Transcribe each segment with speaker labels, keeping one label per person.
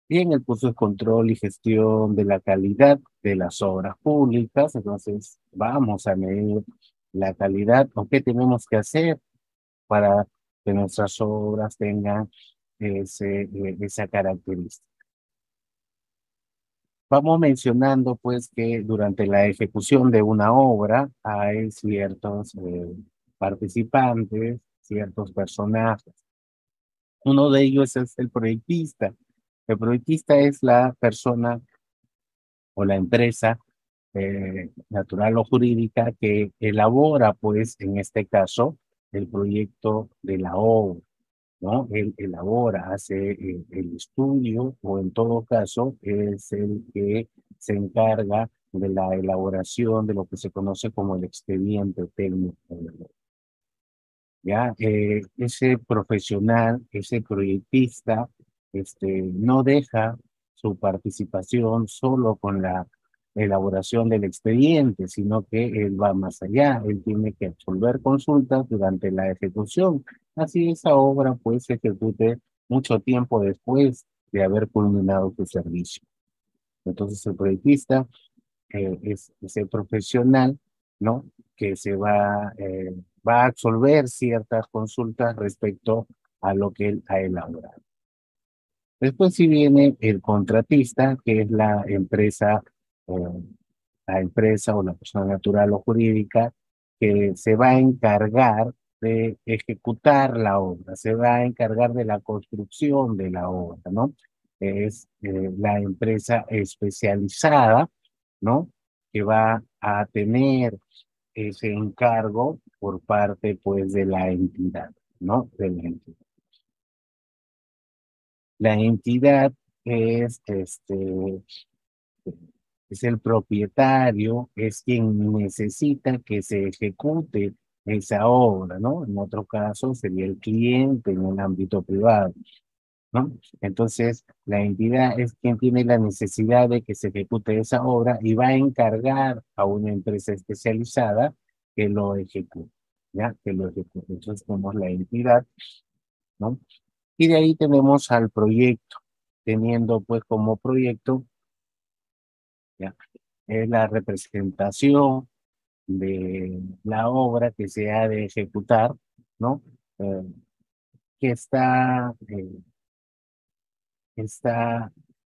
Speaker 1: Bien, el curso es control y gestión de la calidad de las obras públicas. Entonces, vamos a medir la calidad o qué tenemos que hacer para que nuestras obras tengan esa característica. Vamos mencionando pues que durante la ejecución de una obra hay ciertos participantes, ciertos personajes. Uno de ellos es el proyectista. El proyectista es la persona o la empresa natural o jurídica que elabora, pues, en este caso, el proyecto de la obra, ¿no? Él elabora, hace el estudio o en todo caso es el que se encarga de la elaboración de lo que se conoce como el expediente técnico. ¿Ya? Ese profesional, ese proyectista, no deja su participación solo con la elaboración del expediente, sino que él va más allá, él tiene que absolver consultas durante la ejecución. Así esa obra pues se ejecute mucho tiempo después de haber culminado su servicio. Entonces el proyectista es ese profesional, ¿no? Que va a absolver ciertas consultas respecto a lo que él ha elaborado. Después sí viene el contratista, que es eh, la empresa o la persona natural o jurídica que se va a encargar de ejecutar la obra, se va a encargar de la construcción de la obra, ¿no? Es la empresa especializada, ¿no? Que va a tener ese encargo por parte, pues, de la entidad, ¿no? De la entidad. La entidad es, es el propietario, es quien necesita que se ejecute esa obra, ¿no? En otro caso sería el cliente en el ámbito privado, ¿no? Entonces, la entidad es quien tiene la necesidad de que se ejecute esa obra y va a encargar a una empresa especializada que lo ejecute, ¿ya? Que lo ejecute. Entonces, tenemos la entidad, ¿no? Y de ahí tenemos al proyecto, teniendo pues como proyecto, ¿ya? Es la representación de la obra que se ha de ejecutar, ¿no? Eh, que está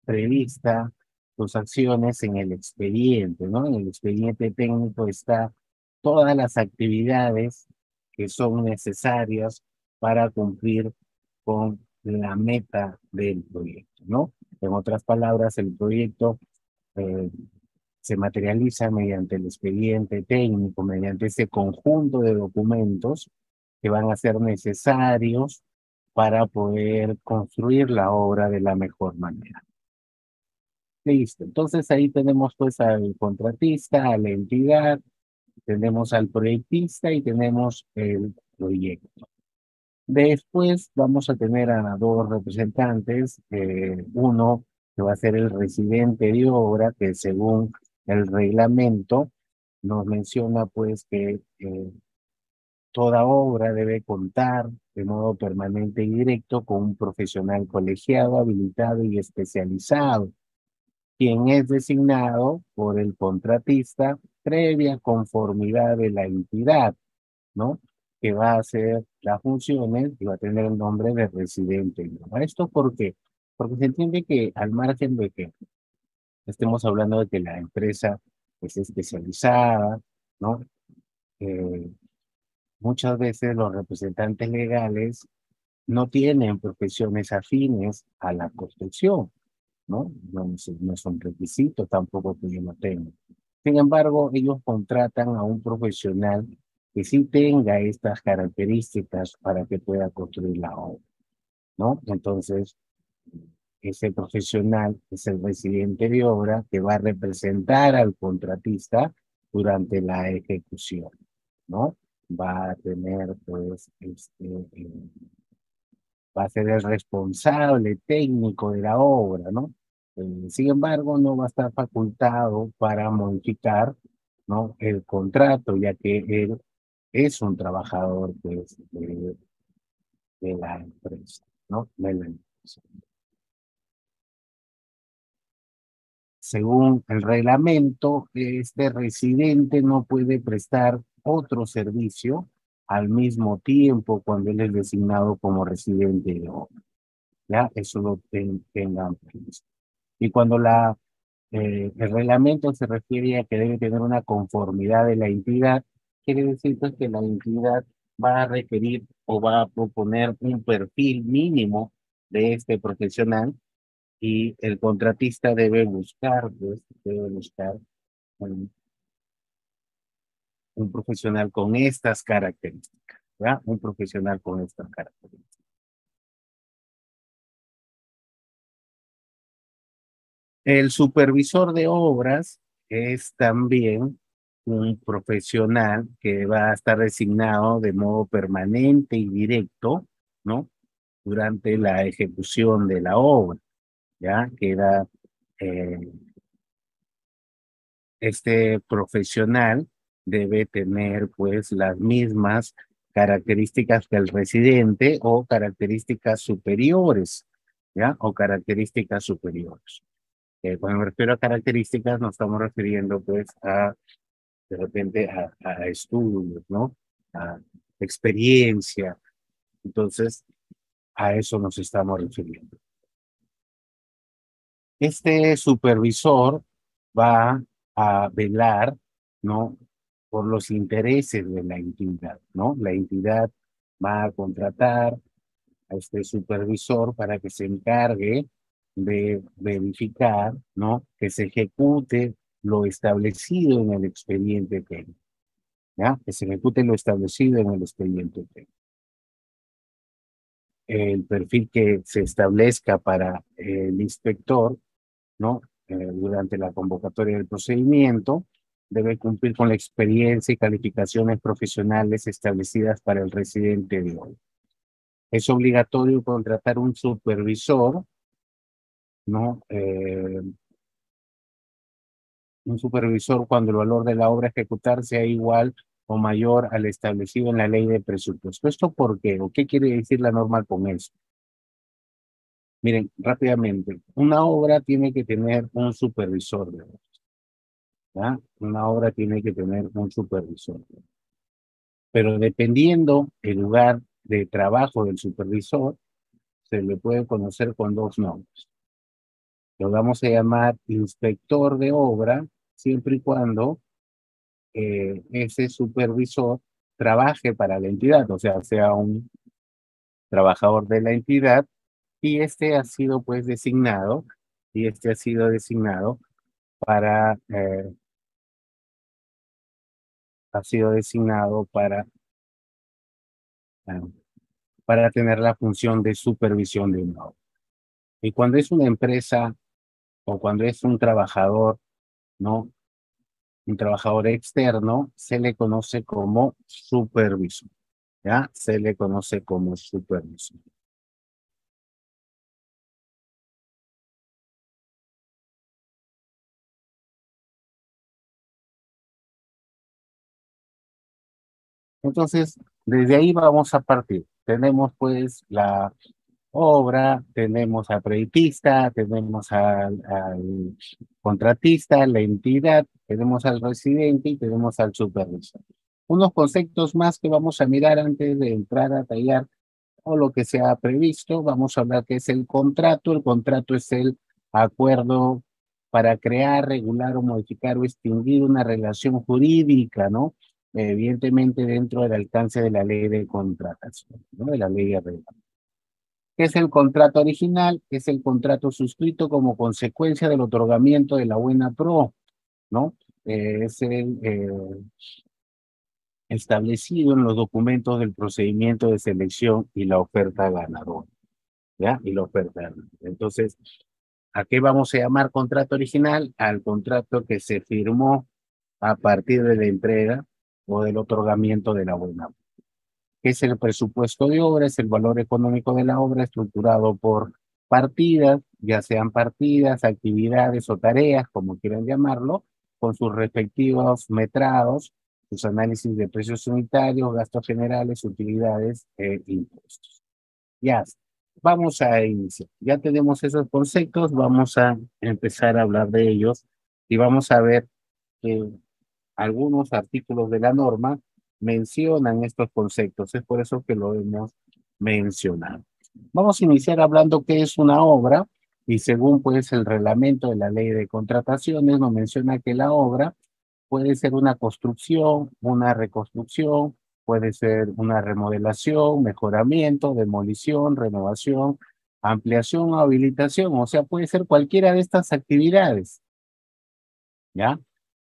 Speaker 1: prevista sus acciones en el expediente, ¿no? En el expediente técnico está todas las actividades que son necesarias para cumplir con la meta del proyecto, ¿no? En otras palabras, el proyecto eh, se materializa mediante el expediente técnico, mediante ese conjunto de documentos que van a ser necesarios para poder construir la obra de la mejor manera. Listo. Entonces ahí tenemos pues al contratista, a la entidad, tenemos al proyectista y tenemos el proyecto. Después vamos a tener a dos representantes, uno que va a ser el residente de obra, que según el reglamento nos menciona pues que toda obra debe contar de modo permanente y directo con un profesional colegiado, habilitado y especializado, quien es designado por el contratista previa conformidad de la entidad, ¿no? Que va a hacer las funciones y va a tener el nombre de residente, ¿no? ¿Esto por qué? Porque se entiende que al margen de que estemos hablando de que la empresa es especializada, ¿no? Eh, Muchas veces los representantes legales no tienen profesiones afines a la construcción, ¿no? No es un requisito tampoco que yo no tenga. Sin embargo, ellos contratan a un profesional que sí tenga estas características para que pueda construir la obra, ¿no? Entonces, ese profesional es el residente de obra que va a representar al contratista durante la ejecución, ¿no? Va a tener, pues, va a ser el responsable técnico de la obra, ¿no? Sin embargo, no va a estar facultado para modificar, ¿no?, el contrato, ya que él es un trabajador, pues, de la empresa, ¿no? De la empresa. Según el reglamento, este residente no puede prestar otro servicio al mismo tiempo cuando él es designado como residente de obra. ¿Ya? Eso lo tengan previsto. Y cuando el reglamento se refiere a que debe tener una conformidad de la entidad, quiere decir pues, que la entidad va a requerir o va a proponer un perfil mínimo de este profesional y el contratista debe buscar, pues, un, un profesional con estas características, ¿verdad? Un profesional con estas características. El supervisor de obras es también un profesional que va a estar designado de modo permanente y directo, ¿no? Durante la ejecución de la obra, ¿ya? Eh, este profesional debe tener, pues, las mismas características que el residente o características superiores, ¿ya? O características superiores. Cuando me refiero a características, nos estamos refiriendo, pues, de repente, a estudios, ¿no? A experiencia. Entonces, a eso nos estamos refiriendo. Este supervisor va a velar, ¿no?, por los intereses de la entidad, ¿no? La entidad va a contratar a este supervisor para que se encargue de verificar, ¿no?, que se ejecute lo establecido en el expediente técnico, ¿ya? Que se ejecute lo establecido en el expediente técnico. El perfil que se establezca para el inspector, ¿no?, durante la convocatoria del procedimiento, debe cumplir con la experiencia y calificaciones profesionales establecidas para el residente de hoy. Es obligatorio contratar un supervisor, ¿no? Un supervisor cuando el valor de la obra a ejecutar sea igual o mayor al establecido en la ley de presupuesto. ¿Esto por qué? ¿O qué quiere decir la norma con eso? Miren, rápidamente, una obra tiene que tener un supervisor, ¿ya? Una obra tiene que tener un supervisor. Pero dependiendo el lugar de trabajo del supervisor, se le puede conocer con dos nombres. Lo vamos a llamar inspector de obra, siempre y cuando ese supervisor trabaje para la entidad, o sea un trabajador de la entidad, y este ha sido pues designado, para, ha sido designado eh, para tener la función de supervisión de una obra. Y cuando es una empresa o cuando es un trabajador, ¿no? Un trabajador externo, se le conoce como supervisor, ¿ya? Se le conoce como supervisor. Entonces, desde ahí vamos a partir. Tenemos pues la obra, tenemos al proyectista, tenemos al contratista, la entidad, tenemos al residente y tenemos al supervisor. Unos conceptos más que vamos a mirar antes de entrar a tallar o lo que se ha previsto. Vamos a hablar qué es el contrato. El contrato es el acuerdo para crear, regular o modificar o extinguir una relación jurídica, ¿no? Evidentemente dentro del alcance de la ley de contratación, ¿no? De la ley de reglamento. ¿Qué es el contrato original? Es el contrato suscrito como consecuencia del otorgamiento de la buena pro, ¿no? Es el establecido en los documentos del procedimiento de selección y la oferta ganadora, ¿ya? Y la oferta ganadora. Entonces, ¿a qué vamos a llamar contrato original? Al contrato que se firmó a partir de la entrega o del otorgamiento de la buena pro. ¿Qué es el presupuesto de obra? Es el valor económico de la obra estructurado por partidas ya sean partidas, actividades o tareas, como quieran llamarlo, con sus respectivos metrados, sus análisis de precios unitarios, gastos generales, utilidades e impuestos. Ya, vamos a iniciar. Ya tenemos esos conceptos, vamos a empezar a hablar de ellos y vamos a ver que algunos artículos de la norma mencionan estos conceptos. Es por eso que lo hemos mencionado. Vamos a iniciar hablando qué es una obra y según pues el reglamento de la ley de contrataciones nos menciona que la obra puede ser una construcción, una reconstrucción, puede ser una remodelación, mejoramiento, demolición, renovación, ampliación o habilitación, o sea, puede ser cualquiera de estas actividades, ¿ya?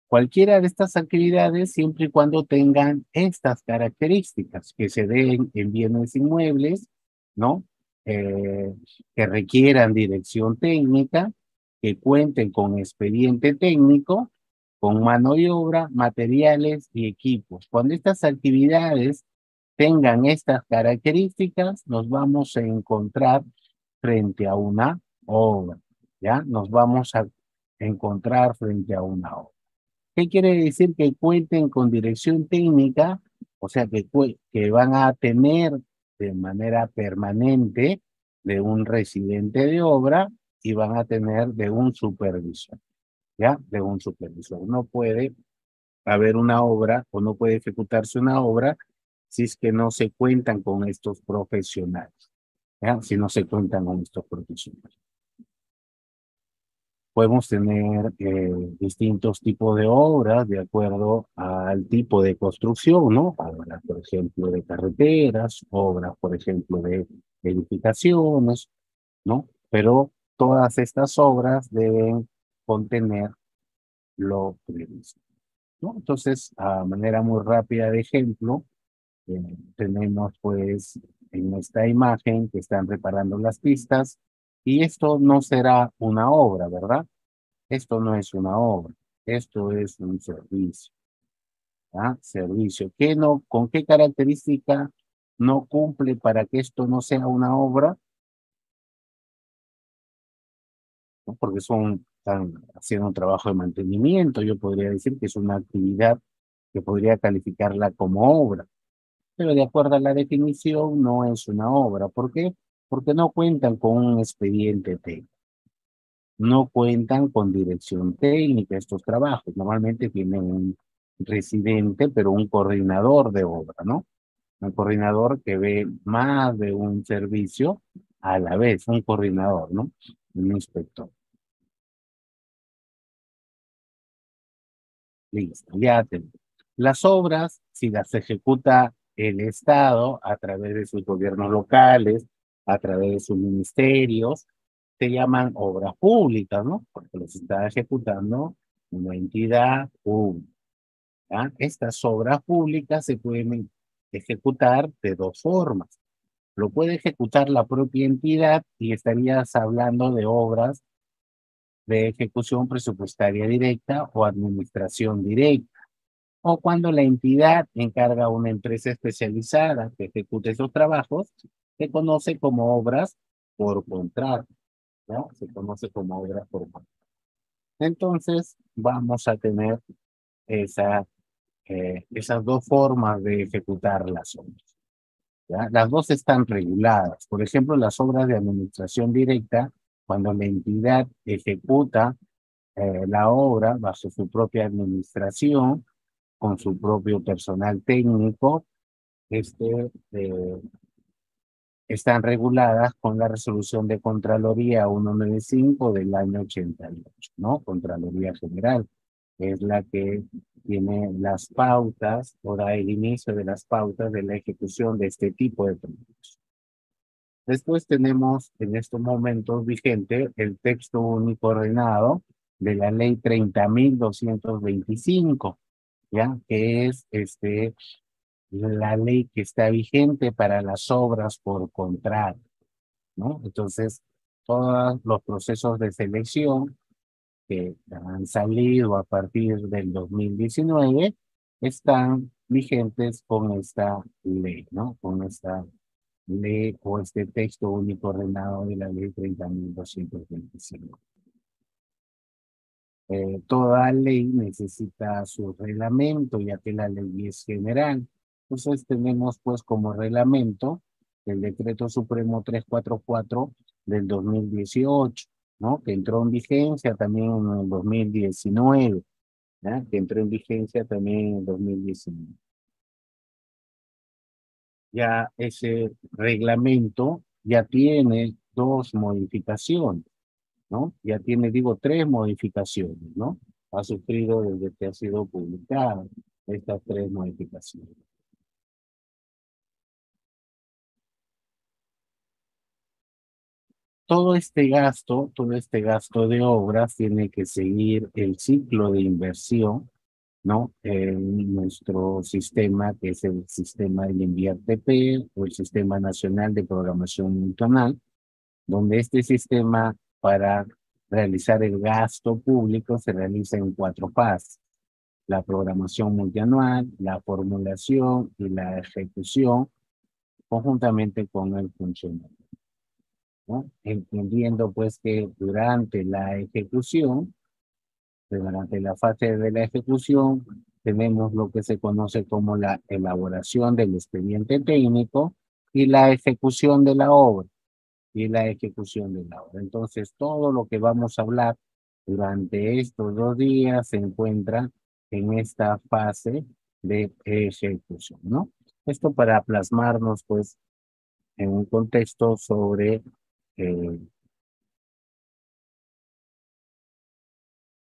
Speaker 1: Cualquiera de estas actividades siempre y cuando tengan estas características, que se den en bienes inmuebles, ¿no? Que requieran dirección técnica, que cuenten con expediente técnico, con mano de obra, materiales y equipos. Cuando estas actividades tengan estas características, nos vamos a encontrar frente a una obra, ¿ya? Nos vamos a encontrar frente a una obra. ¿Qué quiere decir que cuenten con dirección técnica? O sea, que van a tener de manera permanente de un residente de obra y van a tener de un supervisor, ¿ya? De un supervisor. No puede haber una obra o no puede ejecutarse una obra si es que no se cuentan con estos profesionales, ¿ya? Si no se cuentan con estos profesionales. Podemos tener distintos tipos de obras de acuerdo al tipo de construcción, ¿no? Obras, por ejemplo, de carreteras, obras, por ejemplo, de edificaciones, ¿no? Pero todas estas obras deben contener lo previsto, ¿no? Entonces, a manera muy rápida de ejemplo, tenemos pues en esta imagen que están preparando las pistas y esto no será una obra, ¿verdad? Esto no es una obra, esto es un servicio. ¿Ah? Servicio. ¿Con qué característica no cumple para que esto no sea una obra? ¿No? Porque están haciendo un trabajo de mantenimiento. Yo podría decir que es una actividad que podría calificarla como obra. Pero de acuerdo a la definición, no es una obra. ¿Por qué? Porque no cuentan con un expediente técnico. No cuentan con dirección técnica estos trabajos. Normalmente tienen un residente, pero un coordinador de obra, ¿no? Un coordinador que ve más de un servicio a la vez, un coordinador, ¿no? Un inspector. Listo, ya tenemos. Las obras, si las ejecuta el Estado a través de sus gobiernos locales, a través de sus ministerios, se llaman obras públicas, ¿no? Porque los está ejecutando una entidad pública. ¿Ya? Estas obras públicas se pueden ejecutar de dos formas. Lo puede ejecutar la propia entidad y estarías hablando de obras de ejecución presupuestaria directa o administración directa. O cuando la entidad encarga a una empresa especializada que ejecute esos trabajos, se conoce como obras por contrato, ¿no? Se conoce como obras por contrato. Entonces, vamos a tener esa, esas dos formas de ejecutar las obras, ¿ya? Las dos están reguladas. Por ejemplo, las obras de administración directa, cuando la entidad ejecuta la obra bajo su propia administración, con su propio personal técnico, eh, están reguladas con la resolución de Contraloría 195 del año 88, ¿no? Contraloría General, es la que tiene las pautas o da el inicio de las pautas de la ejecución de este tipo de proyectos. Después tenemos en estos momentos vigente el texto único ordenado de la ley 30.225, ¿ya? Que es la ley que está vigente para las obras por contrato, ¿no? Entonces, todos los procesos de selección que han salido a partir del 2019 están vigentes con esta ley, ¿no? Con esta ley o este texto único ordenado de la ley 30.225. Toda ley necesita su reglamento, ya que la ley es general. Entonces tenemos pues como reglamento el Decreto Supremo 344 del 2018, ¿no? Que entró en vigencia también en el 2019, ¿ya? Que entró en vigencia también en el 2019. Ya ese reglamento ya tiene dos modificaciones, ¿no? Ya tiene, digo, tres modificaciones, ¿no? Ha sufrido desde que ha sido publicado estas tres modificaciones. Todo este gasto de obras tiene que seguir el ciclo de inversión, ¿no? En nuestro sistema, que es el sistema del INVIAR-TP o el Sistema Nacional de Programación Multianual, donde este sistema para realizar el gasto público se realiza en cuatro fases: la programación multianual, la formulación y la ejecución conjuntamente con el funcionamiento, ¿no? Entendiendo pues que durante la fase de la ejecución, tenemos lo que se conoce como la elaboración del expediente técnico y la ejecución de la obra. Entonces, todo lo que vamos a hablar durante estos 2 días se encuentra en esta fase de ejecución, ¿no? Esto para plasmarnos, pues, en un contexto eh,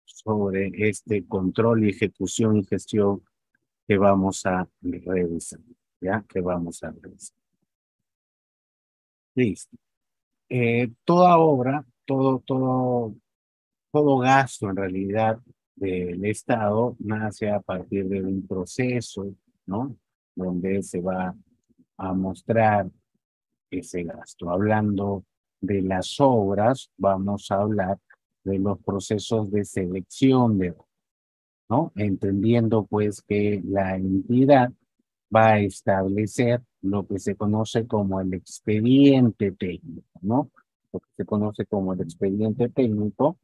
Speaker 1: sobre este control y ejecución y gestión que vamos a revisar, ¿ya? Que vamos a revisar. Listo. Toda obra, todo gasto en realidad del Estado nace a partir de un proceso, ¿no? Donde se va a mostrar ese gasto. Hablando de las obras, vamos a hablar de los procesos de selección de obras, ¿no? Entendiendo pues que la entidad va a establecer lo que se conoce como el expediente técnico, ¿no? Lo que se conoce como el expediente técnico,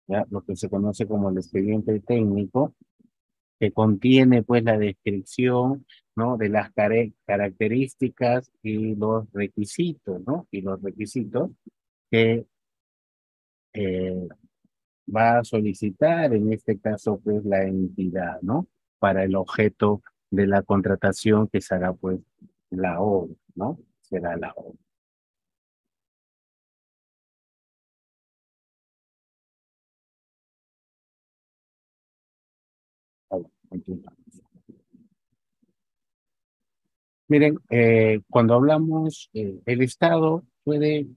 Speaker 1: ¿ya? Lo que se conoce como el expediente técnico, que contiene pues la descripción, ¿no? De las características y los requisitos, ¿no? Y los requisitos que eh, va a solicitar, en este caso, pues la entidad, ¿no? Para el objeto de la contratación que será pues la obra, ¿no? Será la obra. Ahora, continuamos. Miren, cuando hablamos, el Estado puede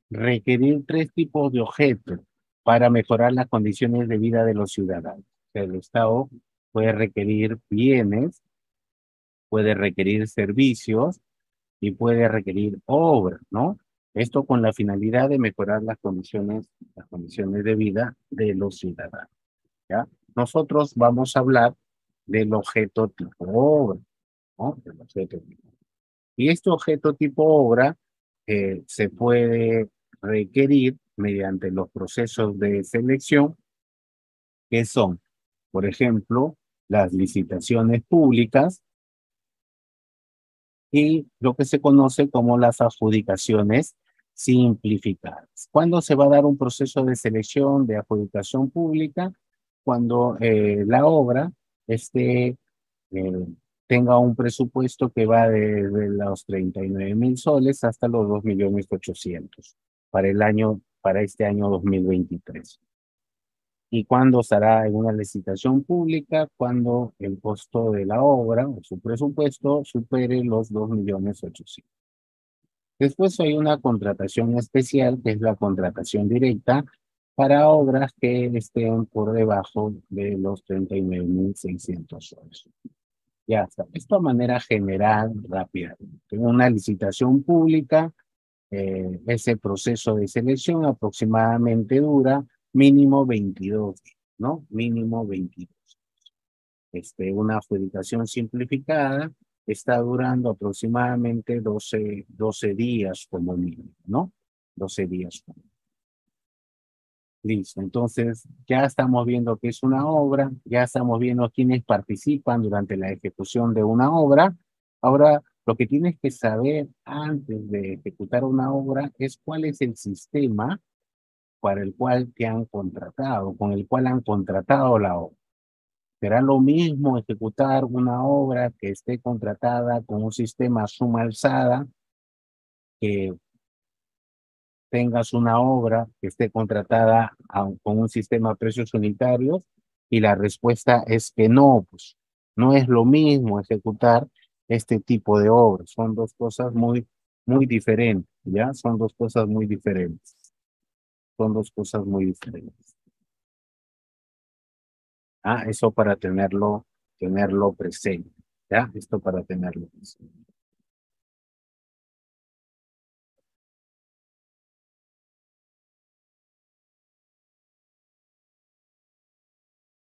Speaker 1: requerir tres tipos de objetos para mejorar las condiciones de vida de los ciudadanos. O sea, el Estado puede requerir bienes, puede requerir servicios y puede requerir obras, ¿no? Esto con la finalidad de mejorar las condiciones de vida de los ciudadanos, ¿ya? Nosotros vamos a hablar del objeto tipo obra, ¿no? Del objeto tipo. Y este objeto tipo obra se puede requerir mediante los procesos de selección, que son, por ejemplo, las licitaciones públicas y lo que se conoce como las adjudicaciones simplificadas. ¿Cuándo se va a dar un proceso de selección de adjudicación pública? Cuando la obra esté eh, tenga un presupuesto que va desde los 39.000 soles hasta los 2.800.000 para este año 2023. ¿Y cuándo estará en una licitación pública? Cuando el costo de la obra o su presupuesto supere los 2.800.000. Después hay una contratación especial, que es la contratación directa para obras que estén por debajo de los 39.600 soles. Ya está. Esto a manera general, rápida. En una licitación pública, ese proceso de selección aproximadamente dura mínimo 22 días. ¿no? Mínimo 22. Una adjudicación simplificada está durando aproximadamente 12 días como mínimo, ¿no? 12 días como mínimo. Listo, entonces ya estamos viendo qué es una obra, ya estamos viendo quiénes participan durante la ejecución de una obra. Ahora, lo que tienes que saber antes de ejecutar una obra es cuál es el sistema para el cual te han contratado, con el cual han contratado la obra. Será lo mismo ejecutar una obra que esté contratada con un sistema suma alzada, que tengas una obra que esté contratada con un sistema de precios unitarios, y la respuesta es que no, pues no es lo mismo ejecutar este tipo de obras. Son dos cosas muy diferentes, ¿ya? Son dos cosas muy diferentes. Son dos cosas muy diferentes. Eso para tenerlo presente, ¿ya? Esto para tenerlo presente.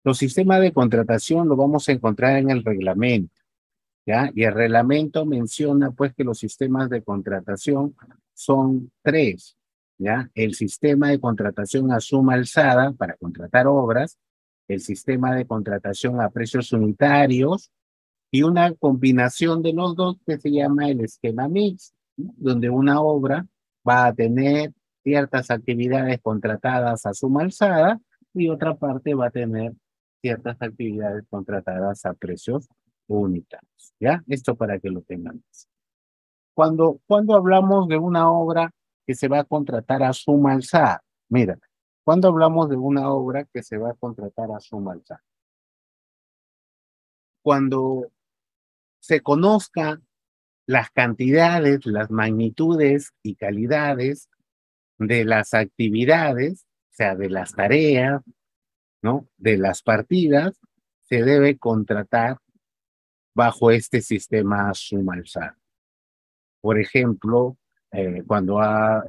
Speaker 1: Los sistemas de contratación lo vamos a encontrar en el reglamento, ¿ya? Y el reglamento menciona, pues, que los sistemas de contratación son tres, ¿ya? El sistema de contratación a suma alzada para contratar obras, el sistema de contratación a precios unitarios y una combinación de los dos que se llama el esquema mix, ¿no? Donde una obra va a tener ciertas actividades contratadas a suma alzada y otra parte va a tener ciertas actividades contratadas a precios unitarios, ¿ya? Esto para que lo tengan. Cuando hablamos de una obra que se va a contratar a suma alzada, mira, cuando hablamos de una obra que se va a contratar a suma alzada, cuando se conozca las cantidades, las magnitudes y calidades de las actividades, o sea, de las tareas, ¿no? De las partidas, se debe contratar bajo este sistema suma alzada. Por ejemplo, cuando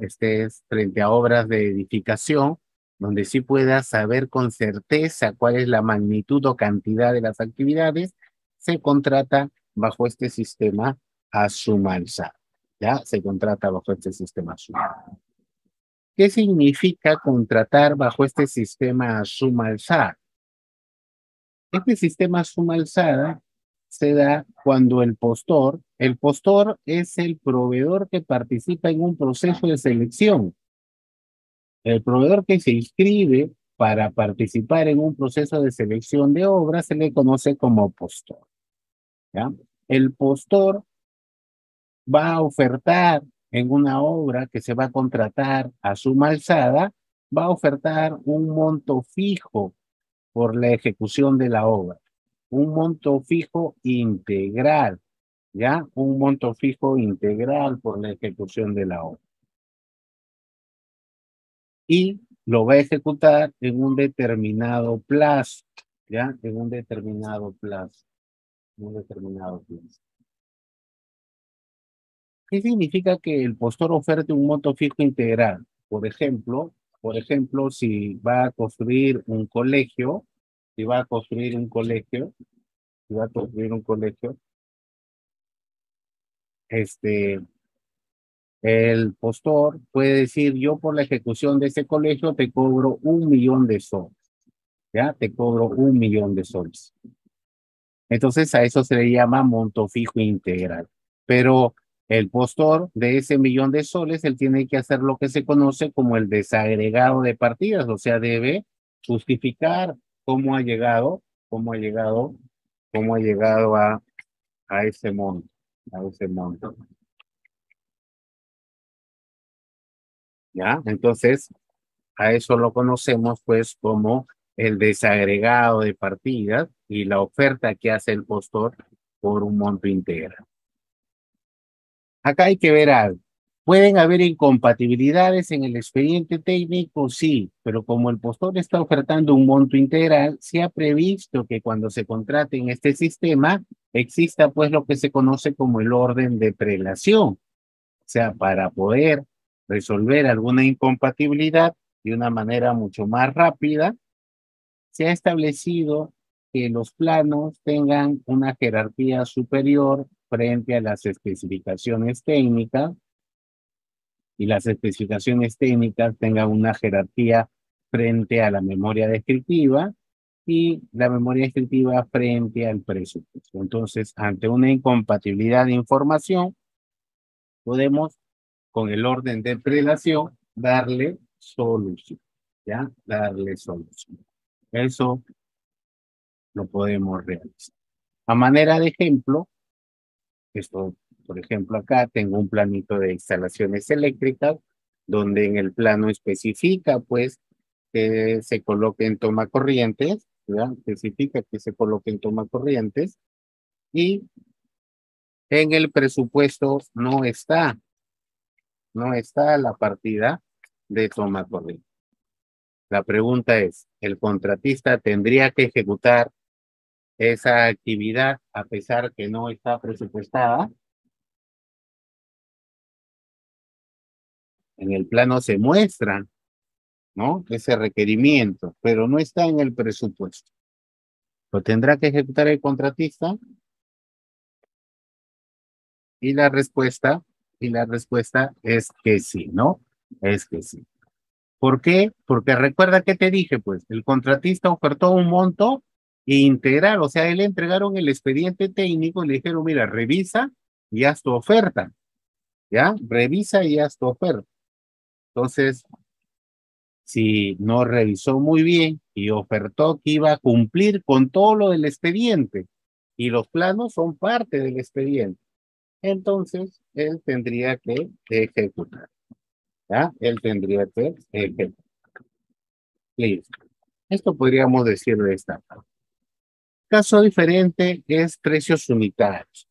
Speaker 1: estés frente a obras de edificación, donde sí puedas saber con certeza cuál es la magnitud o cantidad de las actividades, se contrata bajo este sistema a suma alzada. ¿Ya? Se contrata bajo este sistema a suma alzada. ¿Qué significa contratar bajo este sistema a suma alzada? Este sistema suma alzada se da cuando el postor es el proveedor que participa en un proceso de selección. El proveedor que se inscribe para participar en un proceso de selección de obras se le conoce como postor, ¿ya? El postor va a ofertar en una obra que se va a contratar a suma alzada, va a ofertar un monto fijo por la ejecución de la obra, un monto fijo integral, ¿ya? Un monto fijo integral por la ejecución de la obra. Y lo va a ejecutar en un determinado plazo, ¿ya? En un determinado plazo, en un determinado plazo. ¿Qué significa que el postor oferte un monto fijo integral? Por ejemplo, si va a construir un colegio, si va a construir un colegio, si va a construir un colegio, el postor puede decir: yo por la ejecución de ese colegio te cobro 1.000.000 de soles, ¿ya? Te cobro 1.000.000 de soles. Entonces a eso se le llama monto fijo integral. Pero el postor de ese 1.000.000 de soles, él tiene que hacer lo que se conoce como el desagregado de partidas, o sea, debe justificar cómo ha llegado, a ese monto, a ese monto. ¿Ya? Entonces, a eso lo conocemos pues como el desagregado de partidas y la oferta que hace el postor por un monto integral. Acá hay que ver algo. ¿Pueden haber incompatibilidades en el expediente técnico? Sí, pero como el postor está ofertando un monto integral, se ha previsto que cuando se contrate en este sistema exista pues lo que se conoce como el orden de prelación. O sea, para poder resolver alguna incompatibilidad de una manera mucho más rápida, se ha establecido que los planos tengan una jerarquía superior frente a las especificaciones técnicas y las especificaciones técnicas tengan una jerarquía frente a la memoria descriptiva y la memoria descriptiva frente al presupuesto. Entonces, ante una incompatibilidad de información, podemos, con el orden de prelación, darle solución, ¿ya? Darle solución. Eso lo podemos realizar. A manera de ejemplo, esto, por ejemplo, acá tengo un planito de instalaciones eléctricas, donde en el plano especifica, pues, que se coloquen tomacorrientes, ¿verdad? Especifica que se coloquen tomacorrientes, y en el presupuesto no está la partida de tomacorriente. La pregunta es, ¿el contratista tendría que ejecutar esa actividad a pesar que no está presupuestada? En el plano se muestra, ¿no? Ese requerimiento, pero no está en el presupuesto. ¿Lo tendrá que ejecutar el contratista? Y la respuesta, es que sí, ¿no? Es que sí. ¿Por qué? Porque recuerda que te dije, pues, el contratista ofertó un monto integral, o sea, él le entregaron el expediente técnico y le dijeron, mira, revisa y haz tu oferta, ¿ya? Revisa y haz tu oferta. Entonces, si no revisó muy bien y ofertó que iba a cumplir con todo lo del expediente y los planos son parte del expediente, entonces él tendría que ejecutar, ¿ya? Él tendría que ejecutar. Listo. Esto podríamos decir de esta forma. Caso diferente es precios unitarios.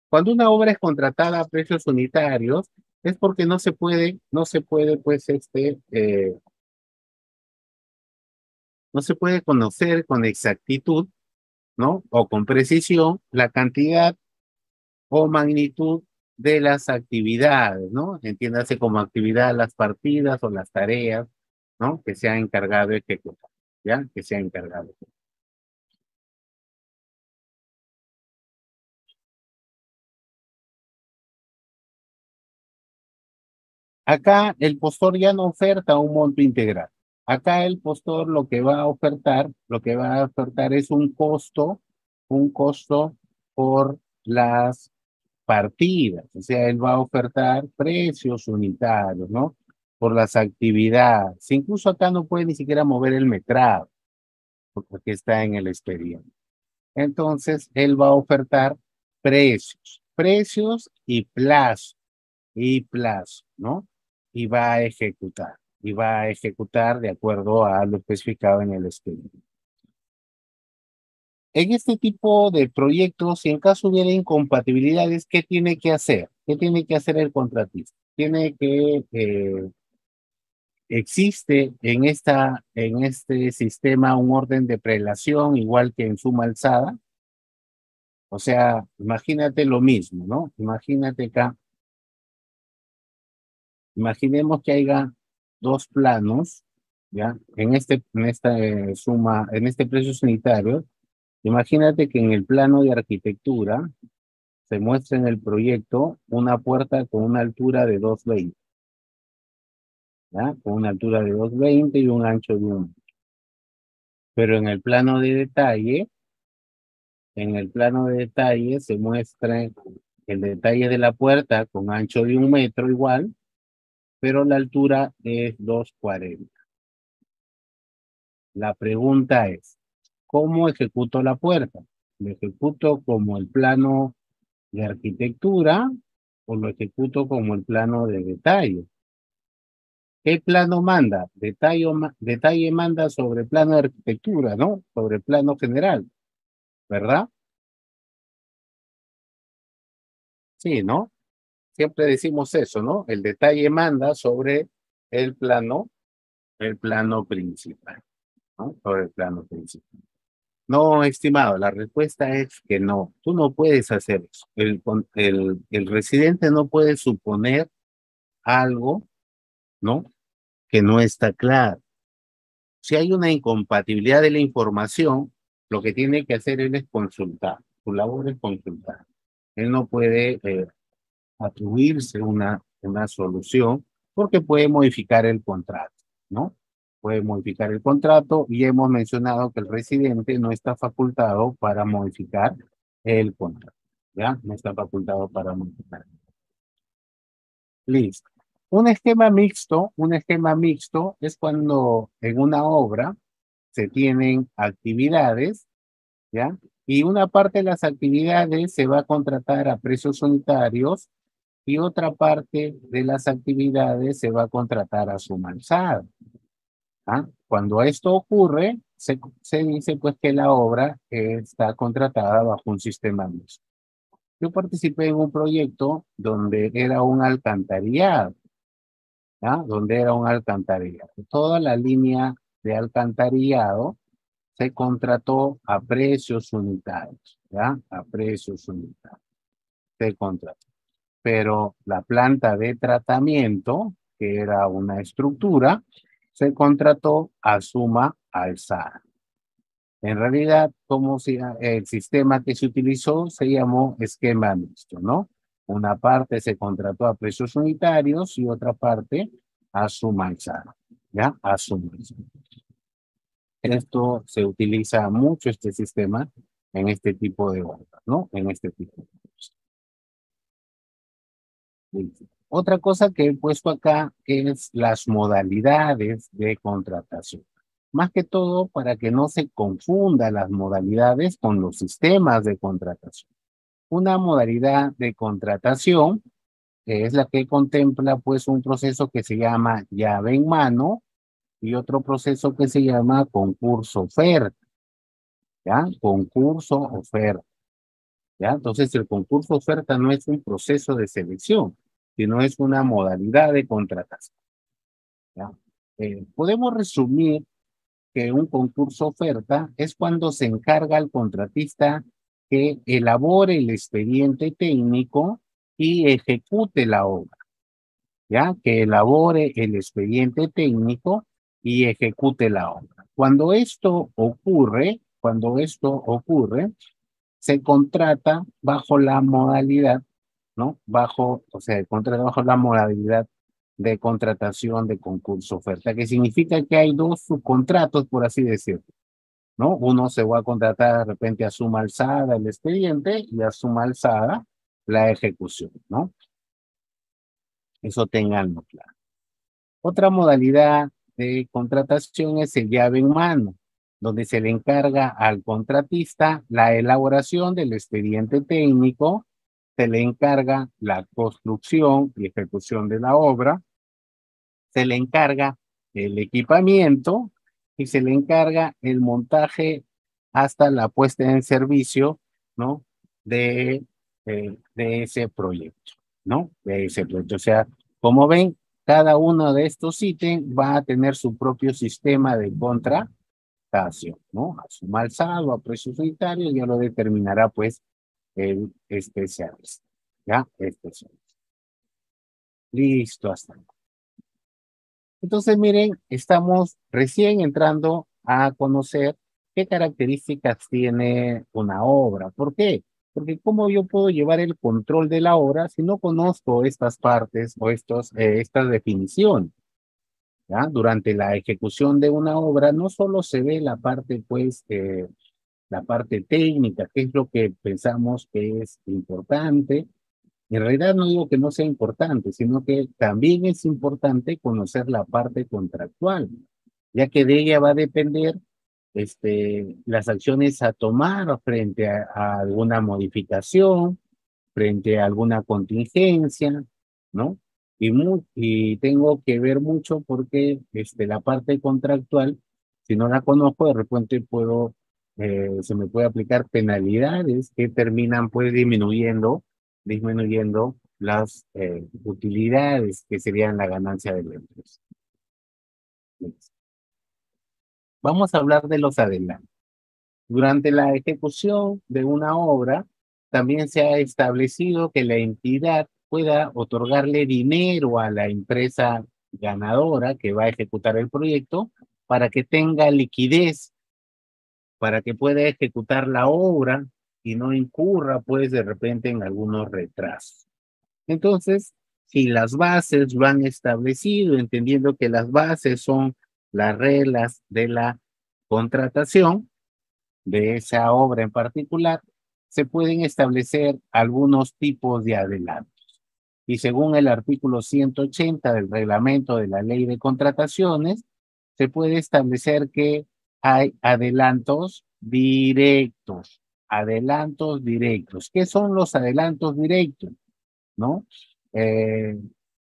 Speaker 1: Cuando una obra es contratada a precios unitarios, es porque pues, no se puede conocer con exactitud, ¿no? O con precisión la cantidad o magnitud de las actividades, ¿no? Entiéndase como actividad las partidas o las tareas, ¿no? Que se ha encargado de ejecutar, ¿ya? Que se ha encargado de ejecutar. Acá el postor ya no oferta un monto integral. Acá el postor lo que va a ofertar es un costo por las partidas. O sea, él va a ofertar precios unitarios, ¿no? Por las actividades. Incluso acá no puede ni siquiera mover el metrado, porque está en el expediente. Entonces, él va a ofertar precios y plazo, ¿no? Y va a ejecutar de acuerdo a lo especificado en el expediente. En este tipo de proyectos, si en caso hubiera incompatibilidades, ¿qué tiene que hacer? ¿Qué tiene que hacer el contratista? Existe en este sistema un orden de prelación igual que en suma alzada. O sea, imagínate lo mismo, ¿no? Imaginemos que haya dos planos, ¿ya? En este precio unitario, imagínate que en el plano de arquitectura se muestra en el proyecto una puerta con una altura de 2,20, ¿ya? Con una altura de 2,20 y un ancho de 1. Pero en el plano de detalle se muestra el detalle de la puerta con ancho de 1 metro igual, pero la altura es 2,40. La pregunta es, ¿cómo ejecuto la puerta? ¿Lo ejecuto como el plano de arquitectura o lo ejecuto como el plano de detalle? ¿Qué plano manda? Detalle manda sobre plano de arquitectura, ¿no? Sobre plano general, ¿verdad? Sí, ¿no? Siempre decimos eso, ¿no? El detalle manda sobre el el plano principal, ¿no? Sobre el plano principal. No, estimado, la respuesta es que no. Tú no puedes hacer eso. El residente no puede suponer algo, ¿no? Que no está claro. si hay una incompatibilidad de la información, lo que tiene que hacer él es consultar. Su labor es consultar. Él no puede atribuirse una solución porque puede modificar el contrato, ¿no? Puede modificar el contrato y hemos mencionado que el residente no está facultado para modificar el contrato, ¿ya? No está facultado para modificar. Listo. Un esquema mixto es cuando en una obra se tienen actividades, ¿ya? Y una parte de las actividades se va a contratar a precios unitarios y otra parte de las actividades se va a contratar a suma alzada. ¿Ah? Cuando esto ocurre, se dice pues que la obra está contratada bajo un sistema mixto. Yo participé en un proyecto donde era un alcantarillado, ¿ah? Donde era un alcantarillado. Toda la línea de alcantarillado se contrató a precios unitarios, ¿ya? A precios unitarios. Se contrató. Pero la planta de tratamiento, que era una estructura, se contrató a suma alzada. En realidad, el sistema que se utilizó se llamó esquema mixto, ¿no? Una parte se contrató a precios unitarios y otra parte a suma alzada, ¿ya? A suma alzada. Esto se utiliza mucho, este sistema, en este tipo de obras, ¿no? En este tipo de obras. Otra cosa que he puesto acá es las modalidades de contratación. Más que todo para que no se confunda las modalidades con los sistemas de contratación. Una modalidad de contratación es la que contempla pues un proceso que se llama llave en mano y otro proceso que se llama concurso oferta. ¿Ya? Concurso oferta. ¿Ya? Entonces el concurso oferta no es un proceso de selección, sino es una modalidad de contratación. ¿Ya? Podemos resumir que un concurso oferta es cuando se encarga al contratista que elabore el expediente técnico y ejecute la obra. ¿Ya? Que elabore el expediente técnico y ejecute la obra. Cuando esto ocurre, se contrata bajo la modalidad, ¿no? O sea, contrata bajo la modalidad de contratación de concurso oferta, que significa que hay dos subcontratos, por así decirlo, ¿no? Uno se va a contratar de repente a suma alzada el expediente y a suma alzada la ejecución, ¿no? Eso tenganlo claro. Otra modalidad de contratación es el llave en mano, donde se le encarga al contratista la elaboración del expediente técnico, se le encarga la construcción y ejecución de la obra, se le encarga el equipamiento y se le encarga el montaje hasta la puesta en servicio, ¿no? De ese proyecto, ¿no? De ese proyecto. O sea, como ven, cada uno de estos ítems va a tener su propio sistema de contratación, ¿no? A su alzado, a precios unitarios, ya lo determinará, pues, el especialista, ¿ya? Especialista. Listo, hasta ahí. Entonces, miren, estamos recién entrando a conocer qué características tiene una obra. ¿Por qué? Porque ¿cómo yo puedo llevar el control de la obra si no conozco estas partes o estas definiciones? ¿Ya? Durante la ejecución de una obra no solo se ve la parte, pues, la parte técnica, que es lo que pensamos que es importante. En realidad no digo que no sea importante, sino que también es importante conocer la parte contractual, ya que de ella va a depender las acciones a tomar frente a alguna modificación, frente a alguna contingencia, ¿no? Y tengo que ver mucho porque la parte contractual, si no la conozco, de repente se me puede aplicar penalidades que terminan pues disminuyendo las utilidades que serían la ganancia de la empresa. Vamos a hablar de los adelantos. Durante la ejecución de una obra, también se ha establecido que la entidad pueda otorgarle dinero a la empresa ganadora que va a ejecutar el proyecto para que tenga liquidez, para que pueda ejecutar la obra y no incurra, pues, de repente en algunos retrasos. Entonces, si las bases lo han establecido, entendiendo que las bases son las reglas de la contratación de esa obra en particular, se pueden establecer algunos tipos de adelantos. Y según el artículo 180 del reglamento de la ley de contrataciones, se puede establecer que hay adelantos directos. Adelantos directos. ¿Qué son los adelantos directos? ¿No? Eh,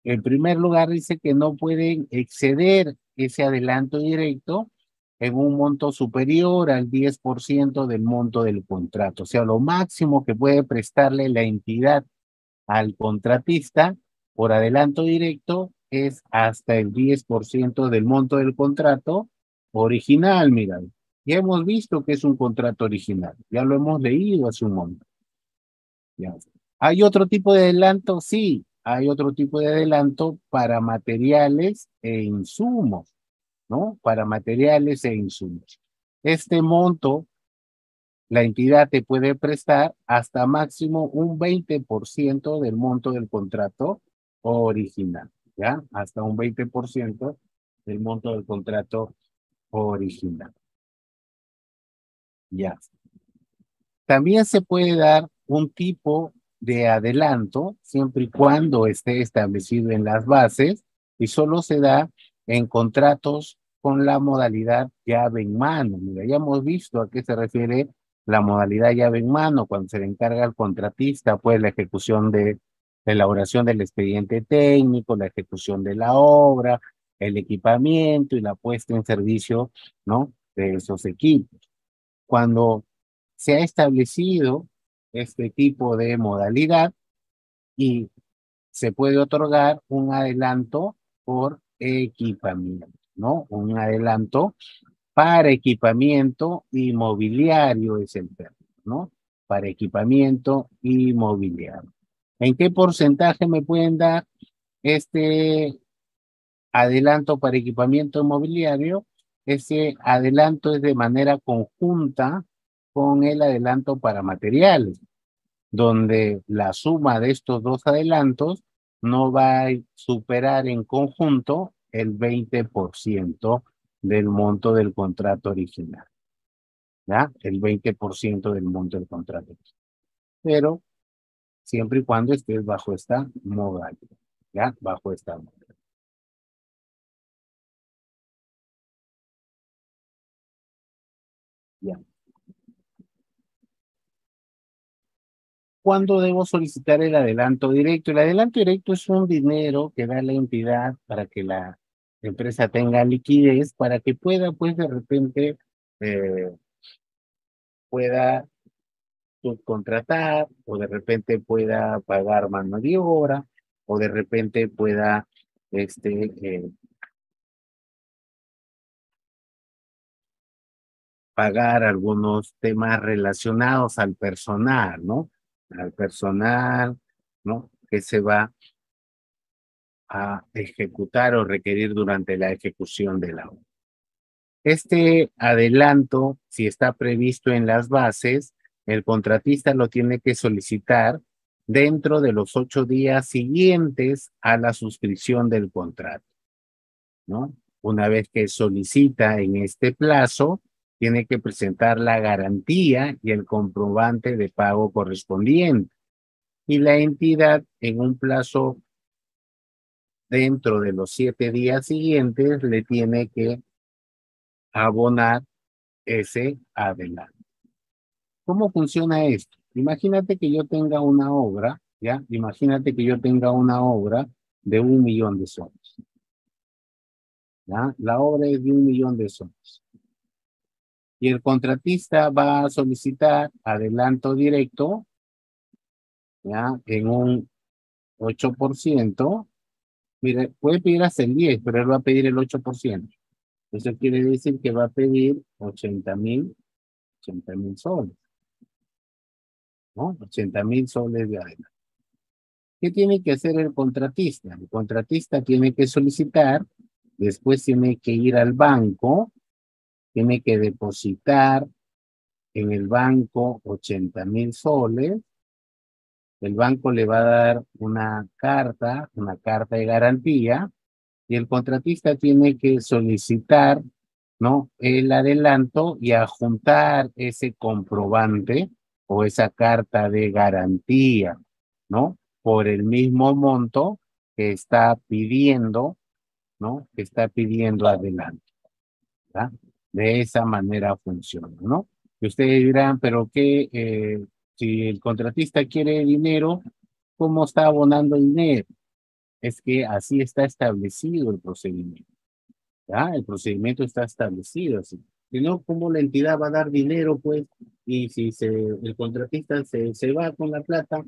Speaker 1: en primer lugar, dice que no pueden exceder ese adelanto directo en un monto superior al 10% del monto del contrato. O sea, lo máximo que puede prestarle la entidad al contratista por adelanto directo es hasta el 10% del monto del contrato original, mira. Ya hemos visto que es un contrato original, ya lo hemos leído hace un momento. Ya. ¿Hay otro tipo de adelanto? Sí, hay otro tipo de adelanto para materiales e insumos, ¿no? Para materiales e insumos. Este monto, la entidad te puede prestar hasta máximo un 20% del monto del contrato original, ¿ya? Hasta un 20% del monto del contrato original. Ya. También se puede dar un tipo de adelanto siempre y cuando esté establecido en las bases y solo se da en contratos con la modalidad llave en mano. Mira, ya hemos visto a qué se refiere la modalidad llave en mano cuando se le encarga al contratista pues la ejecución de la elaboración del expediente técnico, la ejecución de la obra, el equipamiento y la puesta en servicio, ¿no? De esos equipos. Cuando se ha establecido este tipo de modalidad y se puede otorgar un adelanto por equipamiento, ¿no? Un adelanto para equipamiento inmobiliario es el término, ¿no? Para equipamiento inmobiliario. ¿En qué porcentaje me pueden dar este adelanto para equipamiento inmobiliario? Ese adelanto es de manera conjunta con el adelanto para materiales, donde la suma de estos dos adelantos no va a superar en conjunto el 20% del monto del contrato original, ¿ya? El 20% del monto del contrato. Pero siempre y cuando estés bajo esta modalidad, ¿ya? Bajo esta modalidad. ¿Ya? ¿Cuándo debo solicitar el adelanto directo? El adelanto directo es un dinero que da la entidad para que la empresa tenga liquidez, para que pueda, pues, de repente, eh, pueda subcontratar, o de repente pueda pagar mano de obra, o de repente pueda, eh, pagar algunos temas relacionados al personal, ¿no? Al personal, ¿no? Que se va a ejecutar o requerir durante la ejecución de la obra. Este adelanto, si está previsto en las bases, el contratista lo tiene que solicitar dentro de los 8 días siguientes a la suscripción del contrato, ¿no? Una vez que solicita en este plazo, tiene que presentar la garantía y el comprobante de pago correspondiente. Y la entidad, en un plazo dentro de los 7 días siguientes, le tiene que abonar ese adelanto. ¿Cómo funciona esto? Imagínate que yo tenga una obra, ¿ya? Imagínate que yo tenga una obra de 1.000.000 de soles, ¿ya? La obra es de 1.000.000 de soles. Y el contratista va a solicitar adelanto directo, ¿ya? En un 8%. Mire, puede pedir hasta el 10, pero él va a pedir el 8%. Eso quiere decir que va a pedir 80.000 soles, ¿no? 80.000 soles de adelanto. ¿Qué tiene que hacer el contratista? El contratista tiene que solicitar después tiene que ir al banco, tiene que depositar en el banco 80.000 soles, el banco le va a dar una carta de garantía, y el contratista tiene que solicitar, ¿no?, el adelanto y adjuntar ese comprobante o esa carta de garantía, ¿no?, por el mismo monto que está pidiendo, ¿no?, que está pidiendo adelanto, ¿verdad? De esa manera funciona, ¿no? Y ustedes dirán, pero qué, si el contratista quiere dinero, ¿cómo está abonando dinero? Es que así está establecido el procedimiento. ¿Ya? El procedimiento está establecido así. Si no, ¿cómo la entidad va a dar dinero, pues? Y si el contratista se va con la plata,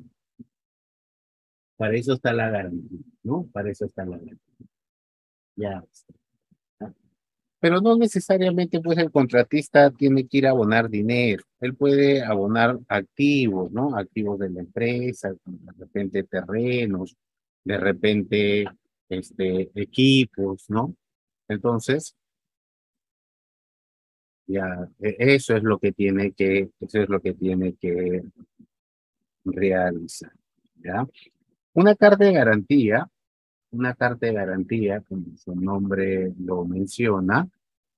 Speaker 1: para eso está la garantía, ¿no? Para eso está la garantía. Ya está. Pero no necesariamente, pues, el contratista tiene que ir a abonar dinero. Él puede abonar activos, ¿no? Activos de la empresa, de repente terrenos, de repente, equipos, ¿no? Entonces, ya, eso es lo que tiene que realizar, ¿ya? Una carta de garantía, una carta de garantía, como su nombre lo menciona,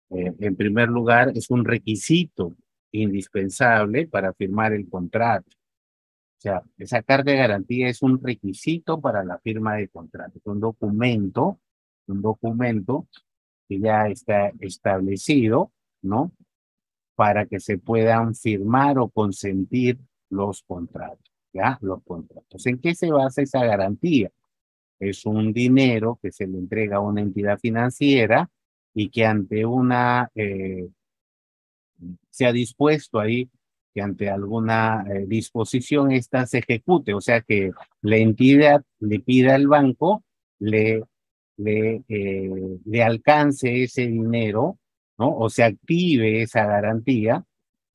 Speaker 1: en primer lugar, es un requisito indispensable para firmar el contrato. O sea, esa carta de garantía es un requisito para la firma de contrato. Es un documento que ya está establecido, ¿no?, para que se puedan firmar o consentir los contratos, ¿ya? Los contratos. ¿En qué se basa esa garantía? Es un dinero que se le entrega a una entidad financiera y que ante se ha dispuesto ahí que ante alguna disposición esta se ejecute, o sea que la entidad le pida al banco, le, le alcance ese dinero, ¿no? O se active esa garantía,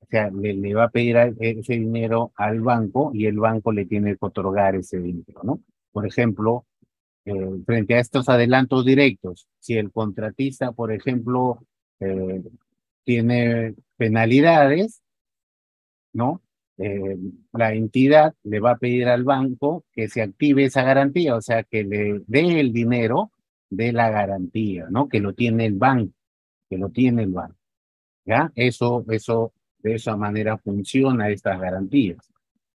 Speaker 1: o sea, le va a pedir ese dinero al banco y el banco le tiene que otorgar ese dinero, ¿no? Por ejemplo, frente a estos adelantos directos, si el contratista, por ejemplo, eh, tiene penalidades, ¿no? Eh, la entidad le va a pedir al banco que se active esa garantía, o sea, que le dé el dinero de la garantía, ¿no? Que lo tiene el banco, que lo tiene el banco, ¿ya? De esa manera funciona estas garantías,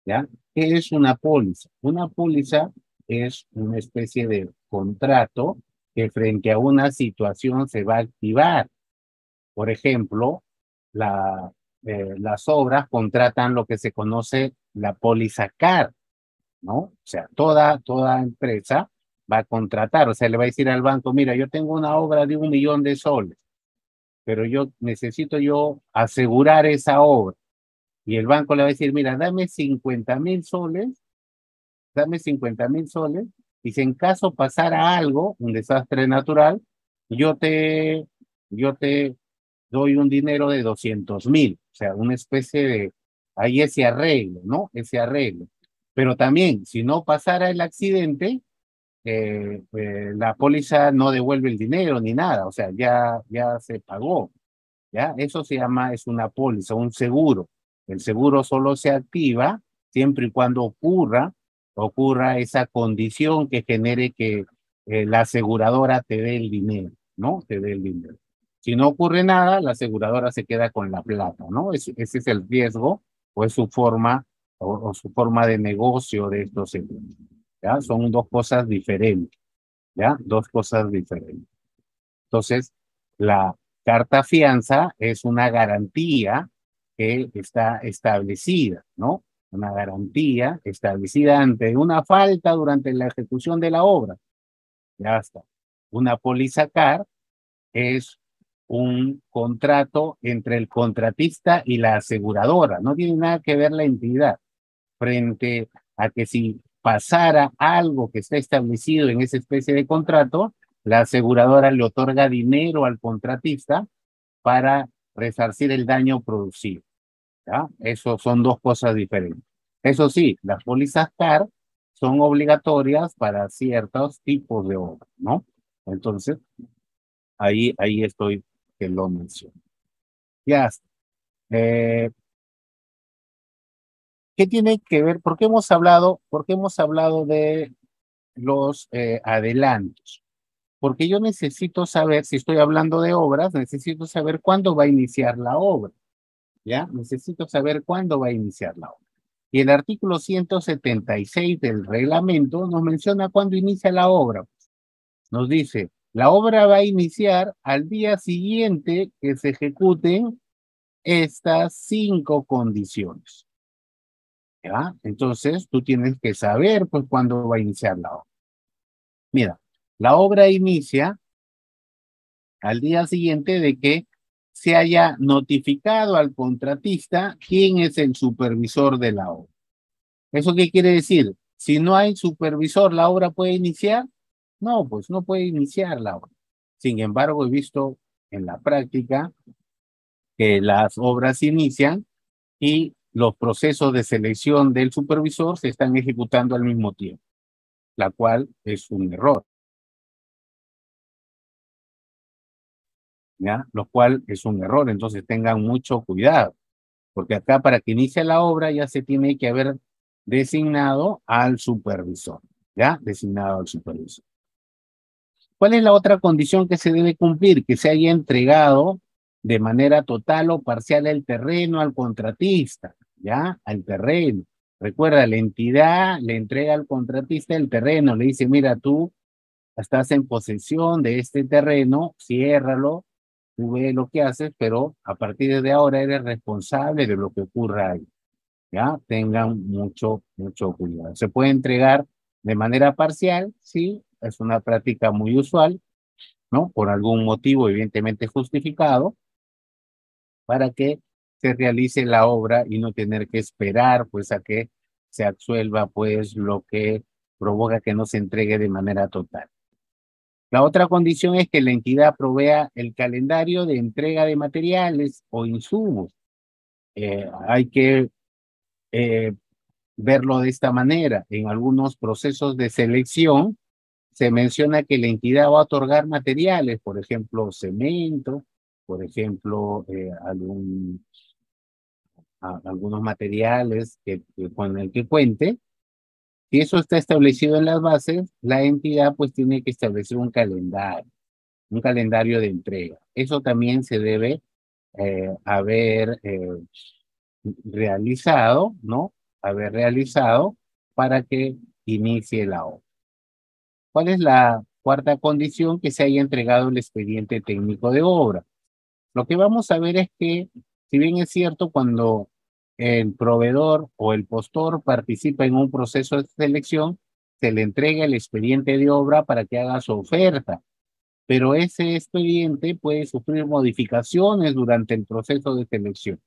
Speaker 1: ¿ya? ¿Qué es una póliza? Una póliza es una especie de contrato que frente a una situación se va a activar. Por ejemplo, las obras contratan lo que se conoce la póliza CAR, ¿no? O sea, toda empresa va a contratar, o sea, le va a decir al banco, mira, yo tengo una obra de 1 millón de soles, pero necesito yo asegurar esa obra. Y el banco le va a decir, mira, dame 50.000 soles, dame 50.000 soles, y si en caso pasara algo, un desastre natural, yo te, yo te doy un dinero de 200.000, o sea, una especie de, hay ese arreglo, ¿no? Ese arreglo. Pero también, si no pasara el accidente, la póliza no devuelve el dinero ni nada, o sea, ya se pagó, ¿ya? Eso se llama, es una póliza, un seguro. El seguro solo se activa siempre y cuando ocurra esa condición que genere que la aseguradora te dé el dinero, ¿no? Te dé el dinero. Si no ocurre nada, la aseguradora se queda con la plata, ¿no? Ese es el riesgo o es su forma o su forma de negocio de estos seguros, ¿ya? Son dos cosas diferentes, ¿ya? Dos cosas diferentes. Entonces, la carta fianza es una garantía que está establecida, ¿no? Una garantía establecida ante una falta durante la ejecución de la obra. Ya está. Una póliza CAR es un contrato entre el contratista y la aseguradora. No tiene nada que ver la entidad frente a que si pasara algo que está establecido en esa especie de contrato, la aseguradora le otorga dinero al contratista para resarcir el daño producido, ¿ya? Eso son dos cosas diferentes. Eso sí, las pólizas CAR son obligatorias para ciertos tipos de obras, ¿no? Entonces, Ahí estoy que lo menciono. Ya. Eh, ¿Qué tiene que ver? Por qué hemos hablado de los adelantos? Porque yo necesito saber, si estoy hablando de obras, necesito saber cuándo va a iniciar la obra, ¿ya? Necesito saber cuándo va a iniciar la obra. Y el artículo 176 del reglamento nos menciona cuándo inicia la obra. Nos dice, la obra va a iniciar al día siguiente que se ejecuten estas 5 condiciones, ¿ya? Entonces, tú tienes que saber, pues, cuándo va a iniciar la obra. Mira, la obra inicia al día siguiente de que se haya notificado al contratista quién es el supervisor de la obra. ¿Eso qué quiere decir? Si no hay supervisor, ¿la obra puede iniciar? No, pues no puede iniciar la obra. Sin embargo, he visto en la práctica que las obras inician y los procesos de selección del supervisor se están ejecutando al mismo tiempo, la cual es un error, ¿ya? Lo cual es un error, entonces tengan mucho cuidado, porque acá para que inicie la obra ya se tiene que haber designado al supervisor, ¿ya? Designado al supervisor. ¿Cuál es la otra condición que se debe cumplir? Que se haya entregado de manera total o parcial el terreno al contratista, ¿ya? Al terreno. Recuerda, la entidad le entrega al contratista el terreno, le dice, mira, tú estás en posesión de este terreno, ciérralo, tú ves lo que haces, pero a partir de ahora eres responsable de lo que ocurra ahí, ¿ya? Tengan mucho cuidado. Se puede entregar de manera parcial, sí, es una práctica muy usual, ¿no? Por algún motivo evidentemente justificado, para que se realice la obra y no tener que esperar, pues, a que se absuelva, pues, lo que provoca que no se entregue de manera total. La otra condición es que la entidad provea el calendario de entrega de materiales o insumos. Hay que eh, verlo de esta manera. En algunos procesos de selección se menciona que la entidad va a otorgar materiales, por ejemplo, cemento, por ejemplo, algunos materiales con el que cuente. Si eso está establecido en las bases, la entidad pues tiene que establecer un calendario de entrega. Eso también se debe haber realizado, ¿no? Haber realizado para que inicie la obra. ¿Cuál es la cuarta condición? Que se haya entregado el expediente técnico de obra. Lo que vamos a ver es que, si bien es cierto, cuando el proveedor o el postor participa en un proceso de selección, se le entrega el expediente de obra para que haga su oferta, pero ese expediente puede sufrir modificaciones durante el proceso de selección.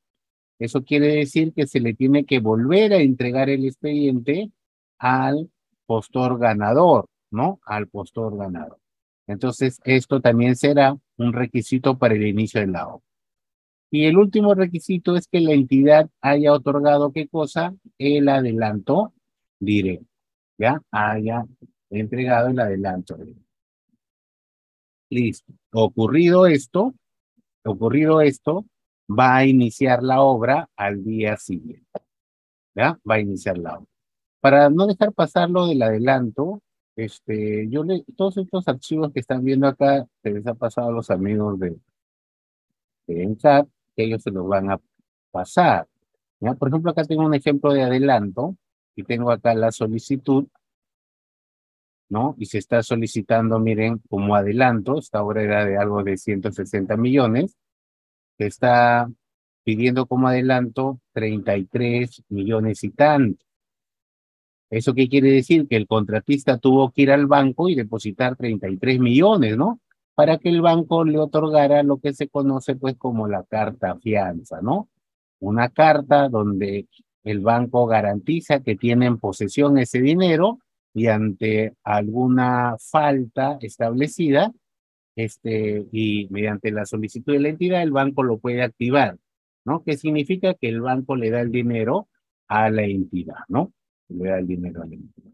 Speaker 1: Eso quiere decir que se le tiene que volver a entregar el expediente al postor ganador, ¿no? Al postor ganador. Entonces, esto también será un requisito para el inicio de la obra. Y el último requisito es que la entidad haya otorgado, ¿qué cosa? El adelanto directo, ¿ya? Haya entregado el adelanto directo. Listo. Ocurrido esto, va a iniciar la obra al día siguiente, ¿ya? Va a iniciar la obra. Para no dejar pasar lo del adelanto, todos estos archivos que están viendo acá, se les ha pasado a los amigos de ENCAP, que ellos se los van a pasar, ¿ya? Por ejemplo, acá tengo un ejemplo de adelanto, y tengo acá la solicitud, ¿no? Y se está solicitando, miren, como adelanto, esta obra era de algo de 160 millones, se está pidiendo como adelanto 33 millones y tanto. ¿Eso qué quiere decir? Que el contratista tuvo que ir al banco y depositar 33 millones, ¿no? Para que el banco le otorgara lo que se conoce pues como la carta fianza, ¿no? Una carta donde el banco garantiza que tiene en posesión ese dinero y ante alguna falta establecida, y mediante la solicitud de la entidad, el banco lo puede activar, ¿no? Que significa que el banco le da el dinero a la entidad, ¿no? Le da el dinero a la entidad.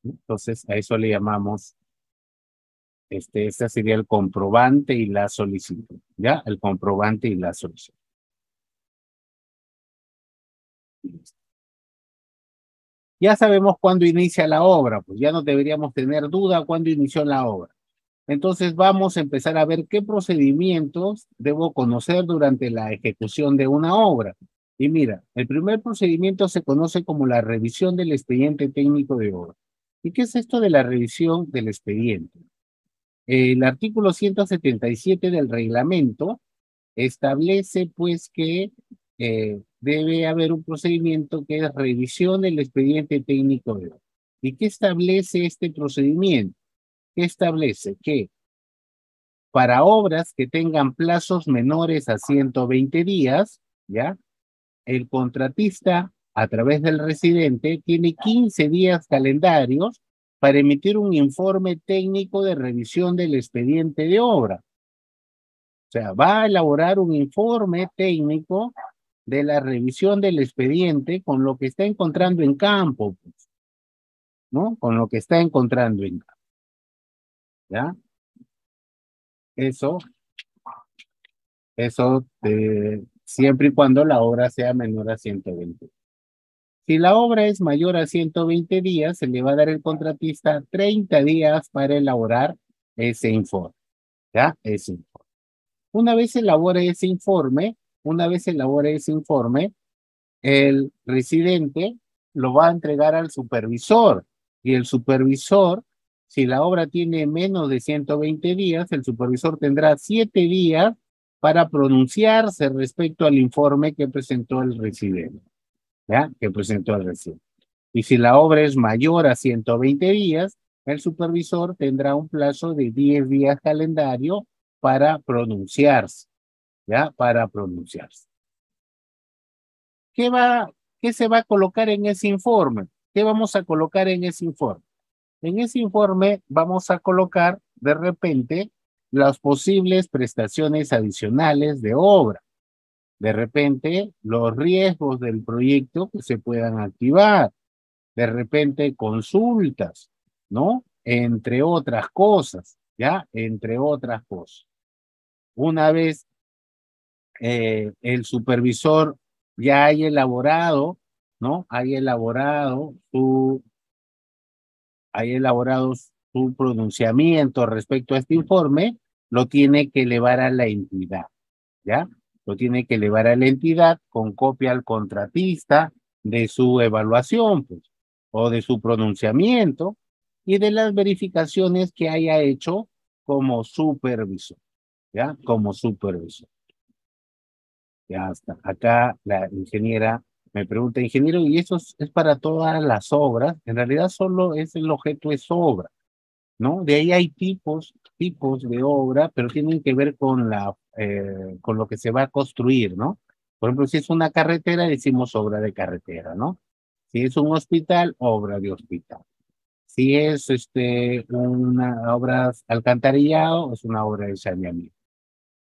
Speaker 1: Entonces, a eso le llamamos Este sería el comprobante y la solicitud, ¿ya? El comprobante y la solicitud. Ya sabemos cuándo inicia la obra, pues ya no deberíamos tener duda cuándo inició la obra. Entonces vamos a empezar a ver qué procedimientos debo conocer durante la ejecución de una obra. Y mira, el primer procedimiento se conoce como la revisión del expediente técnico de obra. ¿Y qué es esto de la revisión del expediente? El artículo 177 del reglamento establece pues que debe haber un procedimiento que es revisión del expediente técnico de obra. ¿Y qué establece este procedimiento? ¿Qué establece? Que para obras que tengan plazos menores a 120 días, ¿ya? El contratista, a través del residente, tiene 15 días calendarios para emitir un informe técnico de revisión del expediente de obra. O sea, va a elaborar un informe técnico de la revisión del expediente con lo que está encontrando en campo, pues, ¿no? Con lo que está encontrando en campo, ¿ya? Eso, siempre y cuando la obra sea menor a 120. Si la obra es mayor a 120 días, se le va a dar al contratista 30 días para elaborar ese informe, ¿ya? Ese informe. Una vez elabore ese informe, el residente lo va a entregar al supervisor y el supervisor, si la obra tiene menos de 120 días, el supervisor tendrá 7 días para pronunciarse respecto al informe que presentó el residente, ¿ya? Que presentó el residente. Y si la obra es mayor a 120 días, el supervisor tendrá un plazo de 10 días calendario para pronunciarse, ¿ya? Para pronunciarse. ¿Qué va, qué se va a colocar en ese informe? ¿Qué vamos a colocar en ese informe? En ese informe vamos a colocar de repente las posibles prestaciones adicionales de obra. De repente, los riesgos del proyecto que se puedan activar. De repente, consultas, ¿no? Entre otras cosas, ¿ya? Entre otras cosas. Una vez el supervisor ya haya elaborado, ¿no? Haya elaborado su pronunciamiento respecto a este informe, lo tiene que elevar a la entidad, ¿ya? Lo tiene que elevar a la entidad con copia al contratista de su evaluación, pues, o de su pronunciamiento y de las verificaciones que haya hecho como supervisor, ¿ya? Como supervisor. Ya está. Acá la ingeniera me pregunta, ingeniero, ¿y eso es para todas las obras? En realidad solo es el objeto es obra, ¿no? De ahí hay tipos de obra, pero tienen que ver con lo que se va a construir, ¿no? Por ejemplo, si es una carretera, decimos obra de carretera, ¿no? Si es un hospital, obra de hospital. Si es una obra alcantarillado, es una obra de saneamiento.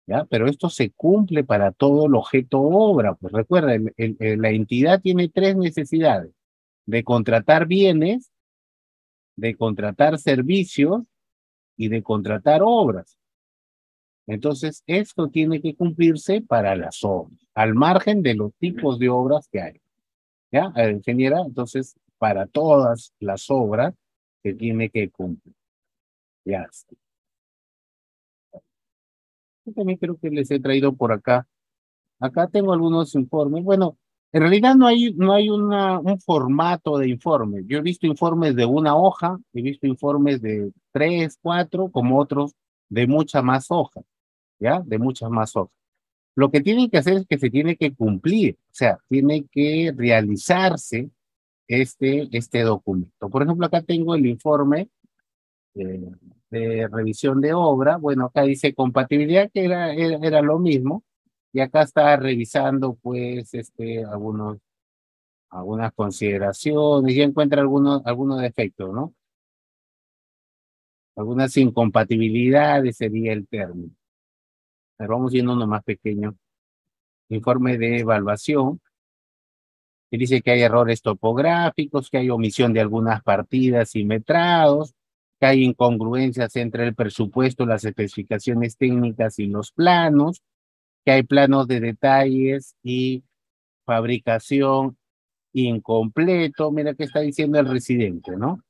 Speaker 1: ¿Ya? Pero esto se cumple para todo el objeto obra. Pues recuerda, la entidad tiene tres necesidades: de contratar bienes, de contratar servicios y de contratar obras. Entonces, esto tiene que cumplirse para las obras, al margen de los tipos de obras que hay. ¿Ya? Ingeniera, entonces, para todas las obras se tiene que cumplir. Ya está. Yo también creo que les he traído por acá. Acá tengo algunos informes. Bueno, en realidad no hay un formato de informe. Yo he visto informes de una hoja, he visto informes de 3, 4, como otros de muchas más hojas, ¿ya? De muchas más hojas. Lo que tienen que hacer es que se tiene que cumplir, o sea, tiene que realizarse este documento. Por ejemplo, acá tengo el informe eh, de revisión de obra. Bueno, acá dice compatibilidad, que era lo mismo. Y acá está revisando, pues, algunas consideraciones y encuentra algunos defectos, ¿no? Algunas incompatibilidades sería el término. Pero vamos viendo uno más pequeño. Informe de evaluación, que dice que hay errores topográficos, que hay omisión de algunas partidas y metrados. que hay incongruencias entre el presupuesto, las especificaciones técnicas y los planos, que hay planos de detalles y fabricación incompleto. Mira qué está diciendo el residente, ¿no?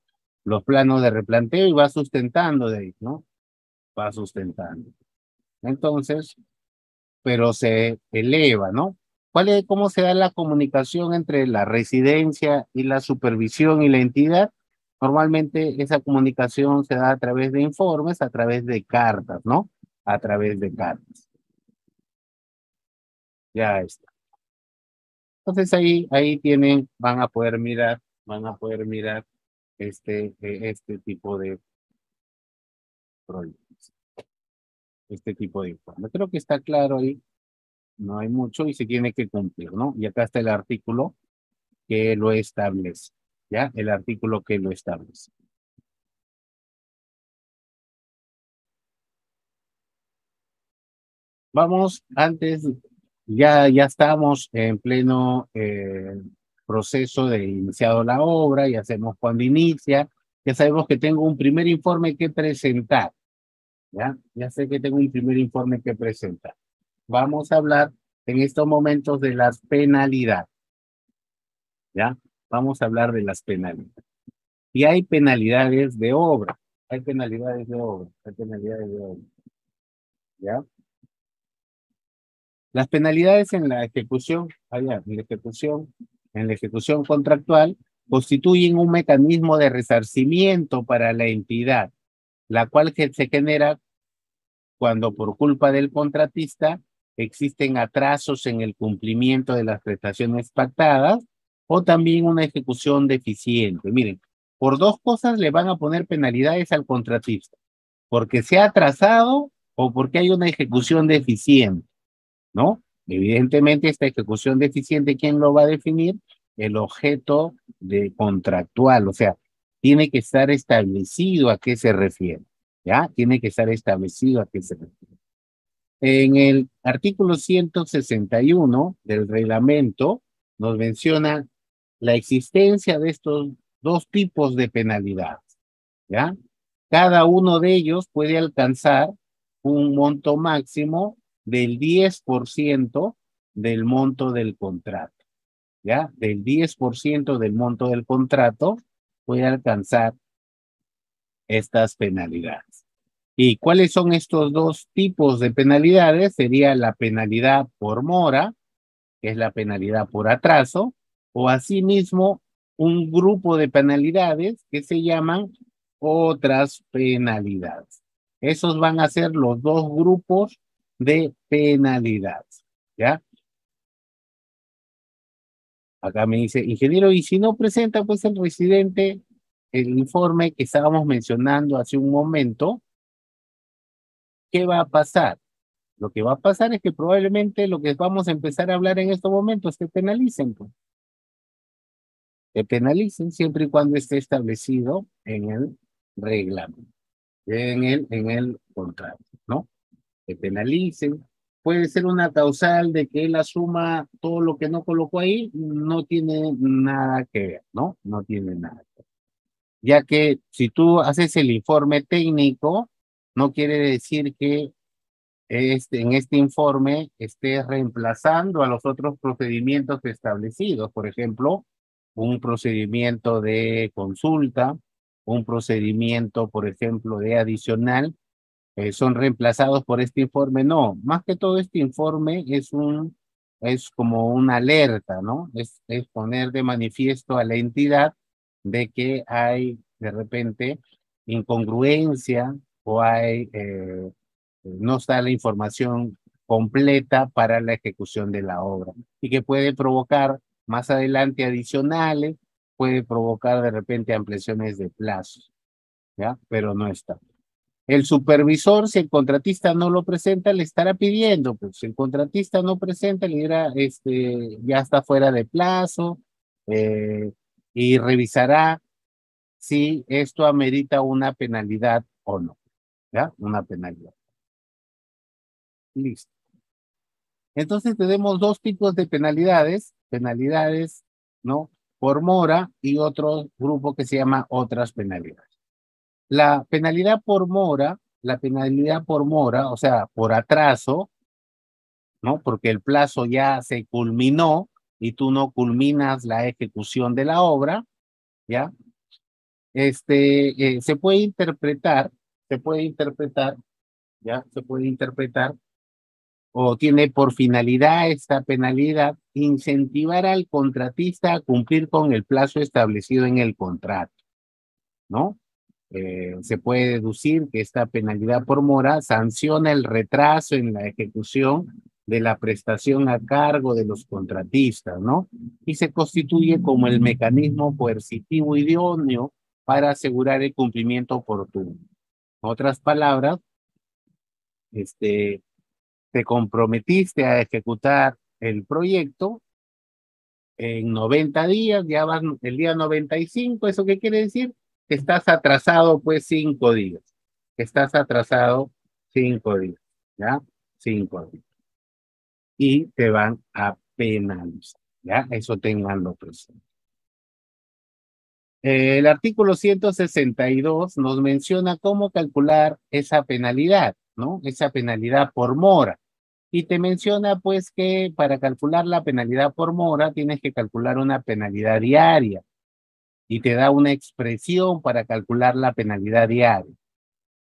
Speaker 1: Los planos de replanteo y va sustentando de ahí, ¿no? Va sustentando. Entonces, pero se eleva, ¿no? ¿Cómo se da la comunicación entre la residencia y la supervisión y la entidad? Normalmente esa comunicación se da a través de informes, a través de cartas, ¿no? A través de cartas. Ya está. Entonces ahí tienen, van a poder mirar este tipo de proyectos, este tipo de informe. Creo que está claro ahí, no hay mucho y se tiene que cumplir, ¿no? Y acá está el artículo que lo establece, ¿ya? El artículo que lo establece. Vamos, ya estamos en pleno proceso de iniciado la obra, ya sabemos cuándo inicia, ya sabemos que tengo un primer informe que presentar, ¿ya? Ya sé que tengo un primer informe que presentar. Vamos a hablar en estos momentos de las penalidades, ¿ya? Vamos a hablar de las penalidades. Y hay penalidades de obra, hay penalidades de obra, hay penalidades de obra, ¿ya? Las penalidades en la ejecución, en la ejecución contractual, constituyen un mecanismo de resarcimiento para la entidad, la cual se genera cuando por culpa del contratista existen atrasos en el cumplimiento de las prestaciones pactadas o también una ejecución deficiente. Miren, por dos cosas le van a poner penalidades al contratista, porque se ha atrasado o porque hay una ejecución deficiente, ¿no? Evidentemente, esta ejecución deficiente, ¿quién lo va a definir? El objeto de contractual, o sea, tiene que estar establecido a qué se refiere, ¿ya? Tiene que estar establecido a qué se refiere. En el artículo 161 del reglamento nos menciona la existencia de estos dos tipos de penalidades, ¿ya? Cada uno de ellos puede alcanzar un monto máximo del 10% del monto del contrato, ¿ya? Del 10% del monto del contrato puede alcanzar estas penalidades. ¿Y cuáles son estos dos tipos de penalidades? Sería la penalidad por mora, que es la penalidad por atraso, o asimismo un grupo de penalidades que se llaman otras penalidades. Esos van a ser los dos grupos de penalidades, ¿ya? Acá me dice, ingeniero, y si no presenta pues el residente el informe que estábamos mencionando hace un momento, ¿qué va a pasar? Lo que va a pasar es que probablemente lo que vamos a empezar a hablar en estos momentos, que penalicen, pues. Que penalicen siempre y cuando esté establecido en el reglamento, en el contrato, ¿no? Que penalicen. Puede ser una causal de que él asuma todo lo que no colocó ahí, no tiene nada que ver, ¿no? No tiene nada que ver. Ya que si tú haces el informe técnico, no quiere decir que en este informe esté reemplazando a los otros procedimientos establecidos. Por ejemplo, un procedimiento de consulta, un procedimiento, por ejemplo, de adicional, son reemplazados por este informe. No, más que todo este informe es como una alerta, ¿no? Es poner de manifiesto a la entidad de que hay de repente incongruencia o no está la información completa para la ejecución de la obra y que puede provocar más adelante adicionales, puede provocar de repente ampliaciones de plazos, ¿ya? Pero no está. El supervisor, si el contratista no lo presenta, le estará pidiendo, pues si el contratista no presenta, le dirá, ya está fuera de plazo, y revisará si esto amerita una penalidad o no, ¿ya? Una penalidad. Listo. Entonces tenemos dos tipos de penalidades, ¿no? Por mora y otro grupo que se llama otras penalidades. La penalidad por mora, o sea, por atraso, ¿no? Porque el plazo ya se culminó y tú no culminas la ejecución de la obra, ¿ya? Se puede interpretar, ¿ya? Se puede interpretar o tiene por finalidad esta penalidad incentivar al contratista a cumplir con el plazo establecido en el contrato, ¿no? Se puede deducir que esta penalidad por mora sanciona el retraso en la ejecución de la prestación a cargo de los contratistas, ¿no? Y se constituye como el mecanismo coercitivo idóneo para asegurar el cumplimiento oportuno. En otras palabras, este, te comprometiste a ejecutar el proyecto en 90 días, ya van el día 95. ¿Eso qué quiere decir? Que estás atrasado pues 5 días, estás atrasado 5 días, ¿ya? 5 días. Y te van a penalizar, ¿ya? Eso tenganlo presente. El artículo 162 nos menciona cómo calcular esa penalidad, ¿no? Esa penalidad por mora. Y te menciona pues que para calcular la penalidad por mora tienes que calcular una penalidad diaria y te da una expresión para calcular la penalidad diaria.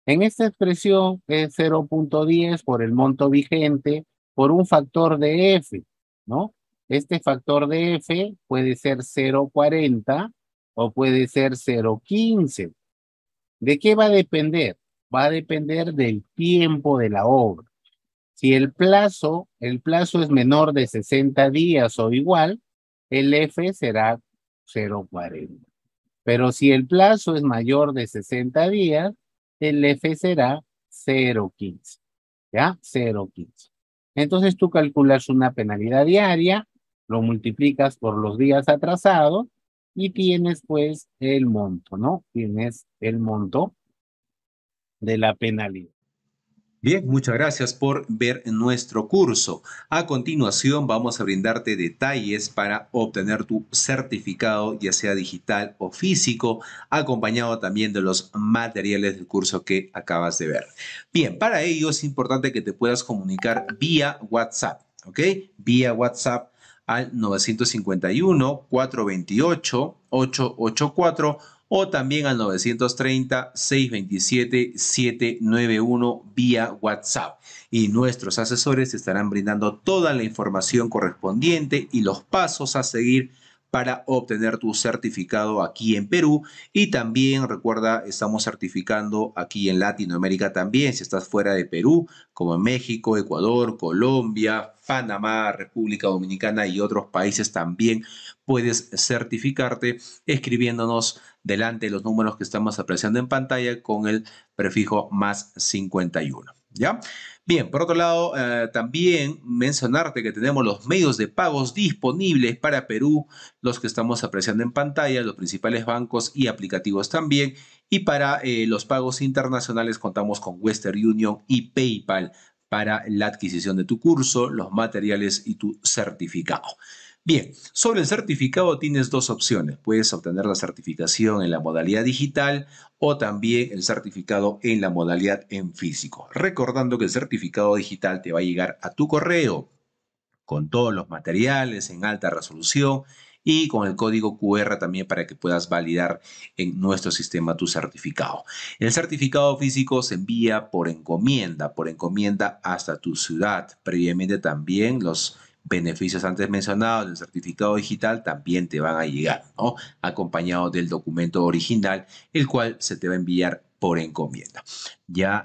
Speaker 1: En esta expresión es 0,10 por el monto vigente por un factor de F, ¿no? Este factor de F puede ser 0,40 o puede ser 0,15. ¿De qué va a depender? Va a depender del tiempo de la obra. Si el plazo es menor de 60 días o igual, el F será 0,40. Pero si el plazo es mayor de 60 días, el F será 0,15. ¿Ya? 0,15. Entonces tú calculas una penalidad diaria, lo multiplicas por los días atrasados y tienes pues el monto, ¿no? Tienes el monto de la penalidad.
Speaker 2: Bien, muchas gracias por ver nuestro curso. A continuación vamos a brindarte detalles para obtener tu certificado, ya sea digital o físico, acompañado también de los materiales del curso que acabas de ver. Bien, para ello es importante que te puedas comunicar vía WhatsApp, ¿ok? Vía WhatsApp al 951-428-884 o también al 930-627-791 vía WhatsApp. Y nuestros asesores te estarán brindando toda la información correspondiente y los pasos a seguir para obtener tu certificado aquí en Perú. Y también recuerda, estamos certificando aquí en Latinoamérica también, si estás fuera de Perú, como en México, Ecuador, Colombia, Panamá, República Dominicana y otros países también puedes certificarte escribiéndonos delante de los números que estamos apreciando en pantalla con el prefijo más 51. ¿Ya? Bien, por otro lado, también mencionarte que tenemos los medios de pagos disponibles para Perú, los que estamos apreciando en pantalla, los principales bancos y aplicativos también. Y para los pagos internacionales contamos con Western Union y PayPal para la adquisición de tu curso, los materiales y tu certificado. Bien, sobre el certificado tienes dos opciones. Puedes obtener la certificación en la modalidad digital o también el certificado en la modalidad en físico. Recordando que el certificado digital te va a llegar a tu correo con todos los materiales en alta resolución y con el código QR también para que puedas validar en nuestro sistema tu certificado. El certificado físico se envía por encomienda hasta tu ciudad. Previamente también los beneficios antes mencionados del certificado digital también te van a llegar, ¿no? Acompañado del documento original, el cual se te va a enviar por encomienda. Ya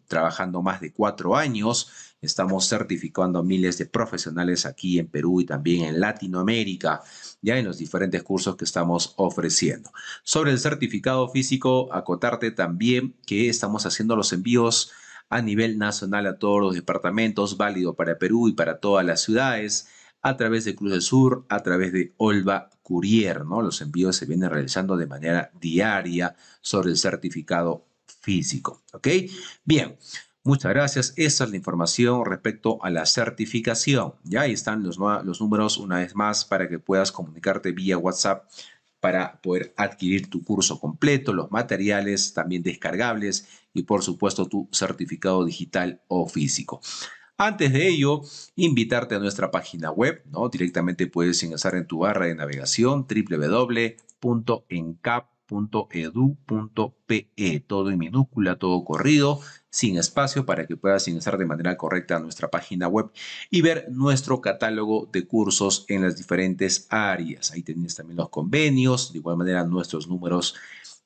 Speaker 2: trabajando más de 4 años, estamos certificando a miles de profesionales aquí en Perú y también en Latinoamérica, ya en los diferentes cursos que estamos ofreciendo. Sobre el certificado físico, acotarte también que estamos haciendo los envíos a nivel nacional a todos los departamentos, válido para Perú y para todas las ciudades, a través de Cruz del Sur, a través de Olva Courier, ¿no? Los envíos se vienen realizando de manera diaria sobre el certificado físico, ¿ok? Bien, muchas gracias. Esa es la información respecto a la certificación. Ya ahí están los números una vez más para que puedas comunicarte vía WhatsApp para poder adquirir tu curso completo, los materiales también descargables y por supuesto tu certificado digital o físico. Antes de ello, invitarte a nuestra página web, ¿no? Directamente puedes ingresar en tu barra de navegación www.encap.edu.pe, todo en minúscula, todo corrido, sin espacio, para que puedas ingresar de manera correcta a nuestra página web y ver nuestro catálogo de cursos en las diferentes áreas. Ahí tienes también los convenios, de igual manera nuestros números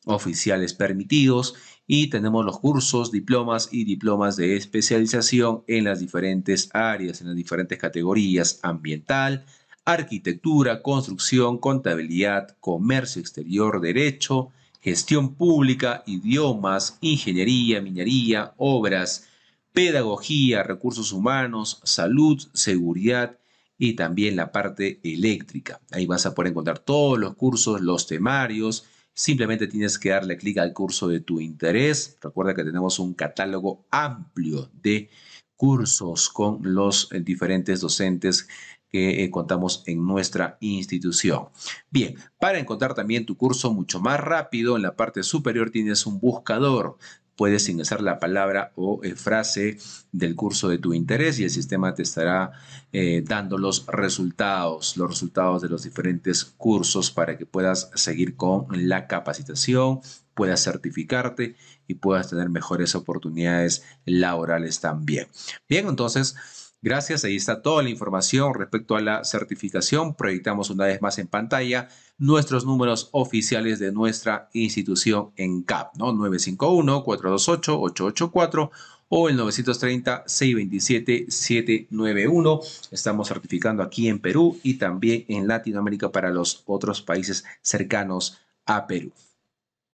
Speaker 2: oficiales permitidos y tenemos los cursos, diplomas y diplomas de especialización en las diferentes áreas, en las diferentes categorías: ambiental, arquitectura, construcción, contabilidad, comercio exterior, derecho, gestión pública, idiomas, ingeniería, minería, obras, pedagogía, recursos humanos, salud, seguridad y también la parte eléctrica. Ahí vas a poder encontrar todos los cursos, los temarios. Simplemente tienes que darle clic al curso de tu interés. Recuerda que tenemos un catálogo amplio de cursos con los diferentes docentes que contamos en nuestra institución. Bien, para encontrar también tu curso mucho más rápido, en la parte superior tienes un buscador. Puedes ingresar la palabra o frase del curso de tu interés y el sistema te estará dando los resultados de los diferentes cursos para que puedas seguir con la capacitación, puedas certificarte y puedas tener mejores oportunidades laborales también. Bien, entonces, gracias. Ahí está toda la información respecto a la certificación. Proyectamos una vez más en pantalla nuestros números oficiales de nuestra institución ENCAP, ¿no? 951-428-884 o el 930-627-791. Estamos certificando aquí en Perú y también en Latinoamérica para los otros países cercanos a Perú.